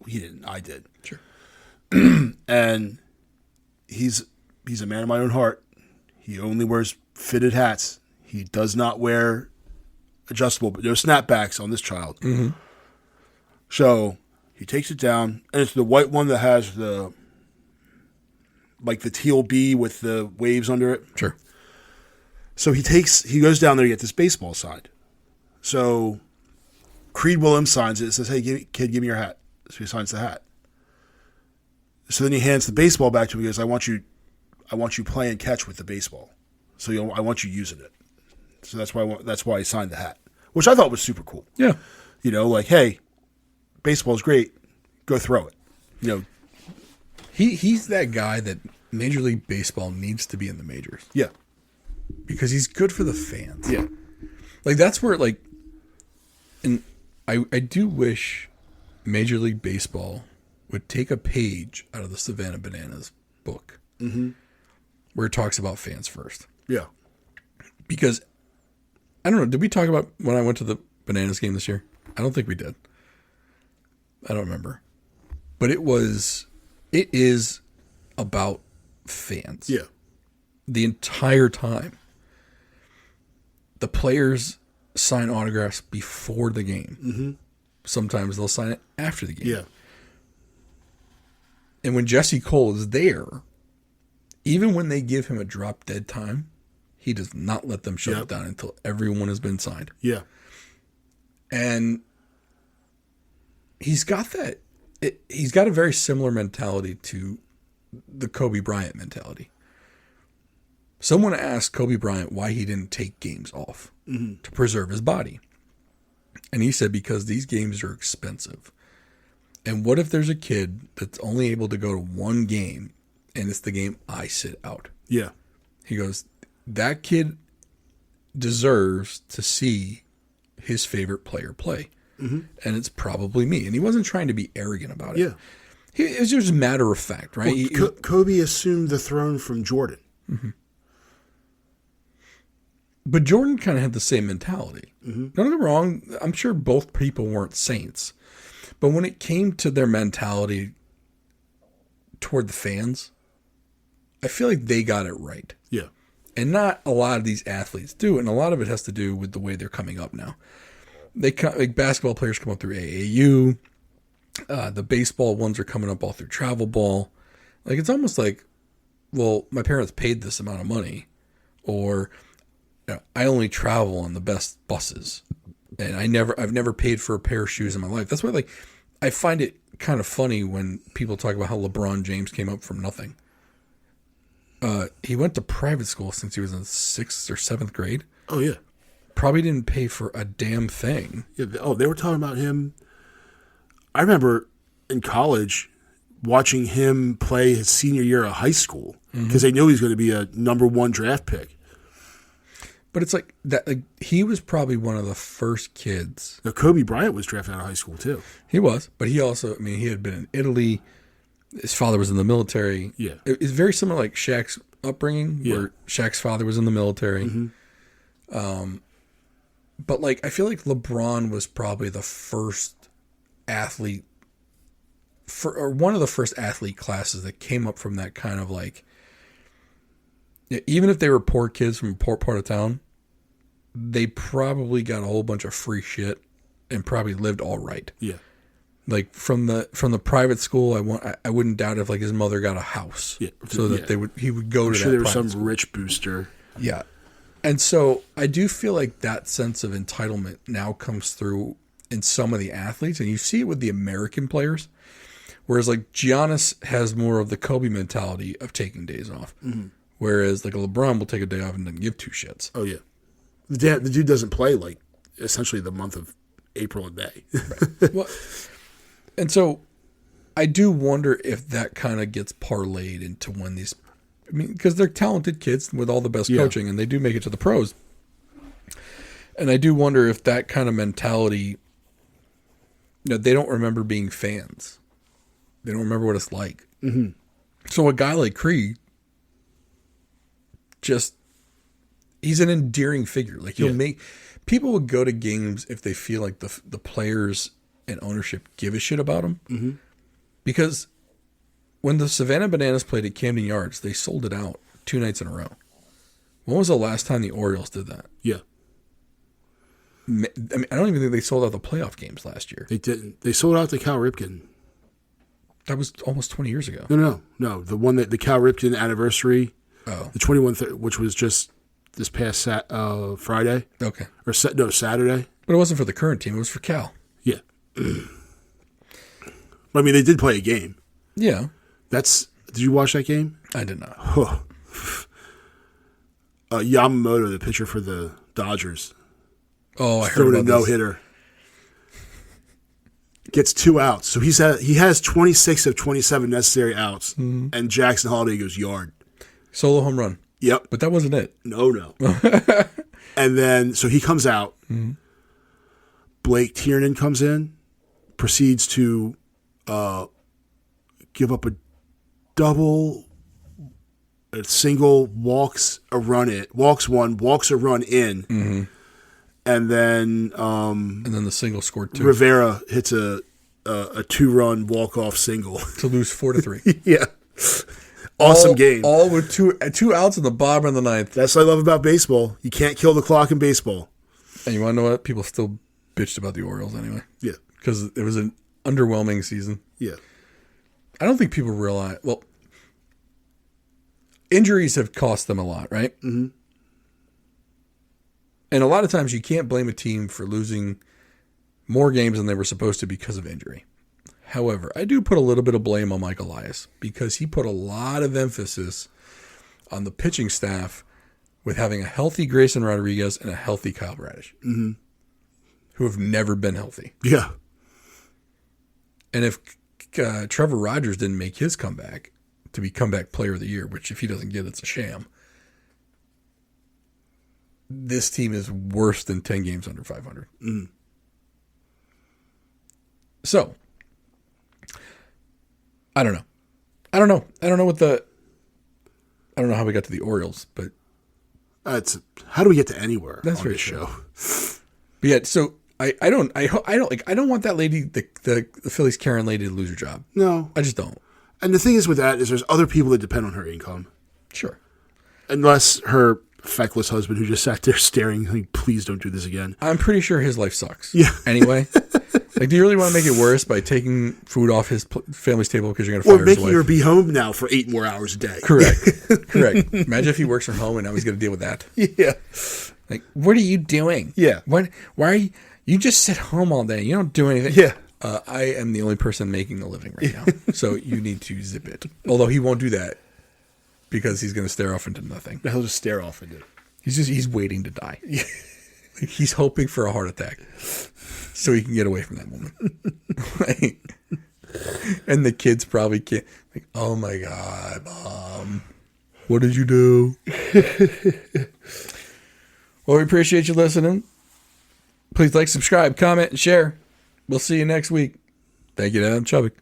He didn't. I did. Sure. And he's a man of my own heart. He only wears fitted hats. He does not wear adjustable, but no snapbacks on this child. Mm-hmm. So he takes it down, and it's the white one that has the teal B with the waves under it. Sure. So he goes down there to get this baseball signed. So Creed Williams signs it. It says, "Hey, kid, give me your hat." So he signs the hat. So then he hands the baseball back to him. He goes, I want you playing catch with the baseball. So I want you using it. So that's why he signed the hat, which I thought was super cool. Yeah. Hey, baseball's great. Go throw it. He's that guy that Major League Baseball needs to be in the majors. Yeah. Because he's good for the fans. Yeah. Like, that's where, like, and I do wish Major League Baseball would take a page out of the Savannah Bananas book. Mm-hmm. Where it talks about fans first. Yeah. Because, I don't know, did we talk about when I went to the Bananas game this year? I don't think we did. I don't remember. But it is about fans. Yeah. The entire time. The players sign autographs before the game. Mm-hmm. Sometimes they'll sign it after the game. Yeah. And when Jesse Cole is there, even when they give him a drop dead time, he does not let them shut it down until everyone has been signed. Yeah. And he's got that. He's got a very similar mentality to the Kobe Bryant mentality. Someone asked Kobe Bryant why he didn't take games off to preserve his body. And he said, because these games are expensive. And what if there's a kid that's only able to go to one game and it's the game I sit out? Yeah. He goes, that kid deserves to see his favorite player play. Mm-hmm. And it's probably me. And he wasn't trying to be arrogant about it. Yeah. It was just matter of fact, right? Well, Kobe assumed the throne from Jordan. Mm-hmm. But Jordan kind of had the same mentality. Mm-hmm. Don't get me wrong. I'm sure both people weren't saints. But when it came to their mentality toward the fans, I feel like they got it right. Yeah. And not a lot of these athletes do. And a lot of it has to do with the way they're coming up now. Like basketball players come up through AAU. The baseball ones are coming up all through travel ball. Like, it's almost like well, my parents paid this amount of money, or I only travel on the best buses, and I've never paid for a pair of shoes in my life. That's why, like, I find it kind of funny when people talk about how LeBron James came up from nothing. He went to private school since he was in 6th or 7th grade. Oh yeah, probably didn't pay for a damn thing. Yeah. Oh, they were talking about him. I remember in college watching him play his senior year of high school because they knew he was going to be a #1 draft pick. But it's like that. Like, he was probably one of the first kids. Now, Kobe Bryant was drafted out of high school too. He was, but he also, I mean, he had been in Italy. His father was in the military. Yeah, it's very similar, like Shaq's upbringing, where Shaq's father was in the military. But like, I feel like LeBron was probably the first athlete, or one of the first athlete classes that came up from that kind of like. Even if they were poor kids from a poor part of town, they probably got a whole bunch of free shit and probably lived all right. Yeah. Like from the private school, I wouldn't doubt if like his mother got a house, so that he would go to. I'm sure there was some rich booster. Yeah, and so I do feel like that sense of entitlement now comes through in some of the athletes, and you see it with the American players, whereas like Giannis has more of the Kobe mentality of taking days off, whereas like a LeBron will take a day off and doesn't give two shits. Oh yeah, the dude doesn't play like essentially the month of April and May. Right. Well. And so I do wonder if that kind of gets parlayed into when these, I mean, because they're talented kids with all the best coaching and they do make it to the pros. And I do wonder if that kind of mentality, they don't remember being fans. They don't remember what it's like. Mm-hmm. So a guy like Creed, he's an endearing figure. Like people would go to games if they feel like the players and ownership give a shit about him. Because when the Savannah Bananas played at Camden Yards, they sold it out 2 nights in a row. When was the last time the Orioles did that? Yeah. I mean, I don't even think they sold out the playoff games last year. They didn't. They sold out to Cal Ripken. That was almost 20 years ago. No. The one the Cal Ripken anniversary. Oh. The 21st, which was just this past Friday. Okay. Or Saturday. But it wasn't for the current team. It was for Cal. Yeah. I mean, they did play a game. Yeah. Did you watch that game? I did not. Huh. Yamamoto, the pitcher for the Dodgers. Oh, I heard about this. No-hitter. Gets 2 outs. So he has 26 of 27 necessary outs. Mm-hmm. And Jackson Holiday goes yard. Solo home run. Yep. But that wasn't it. No. And then, so he comes out. Mm-hmm. Blake Tiernan comes in, proceeds to give up a double, a single, walks a run in, walks one, walks a run in, and then the single scored 2. Rivera hits a 2-run walk-off single to lose 4-3. Yeah, awesome game. All with two outs in the bottom of the 9th. That's what I love about baseball. You can't kill the clock in baseball. And you want to know what? People still bitched about the Orioles anyway. Yeah. Because it was an underwhelming season. Yeah. I don't think people realize, well, injuries have cost them a lot, right? Mm-hmm. And a lot of times you can't blame a team for losing more games than they were supposed to because of injury. However, I do put a little bit of blame on Mike Elias because he put a lot of emphasis on the pitching staff with having a healthy Grayson Rodriguez and a healthy Kyle Bradish. Mm-hmm. Who have never been healthy. Yeah. And if Trevor Rogers didn't make his comeback to be comeback player of the year, which if he doesn't get, it's a sham, this team is worse than 10 games under 500. Mm. So, I don't know. I don't know how we got to the Orioles, but how do we get to anywhere? That's on very this show. But yeah, so I don't want that lady, the Phillies Karen lady, to lose her job. No, I just don't. And the thing is with that is there's other people that depend on her income. Sure. Unless her feckless husband who just sat there staring, like, please don't do this again. I'm pretty sure his life sucks. Yeah. Anyway, Like, do you really want to make it worse by taking food off his family's table because you're going to fire Or making his wife? her be home now for 8 more hours a day. Correct. Imagine if he works from home and now he's going to deal with that. Yeah. Like, what are you doing? Yeah. Why are you just sit home all day? You don't do anything. Yeah. I am the only person making a living right now. So you need to zip it. Although he won't do that because he's going to stare off into nothing. He'll just stare off into it. He's waiting to die. Like, he's hoping for a heart attack so he can get away from that woman. And the kids probably can't. Like, oh my God, Mom, what did you do? Well, we appreciate you listening. Please like, subscribe, comment, and share. We'll see you next week. Thank you, Adam Chubbuck.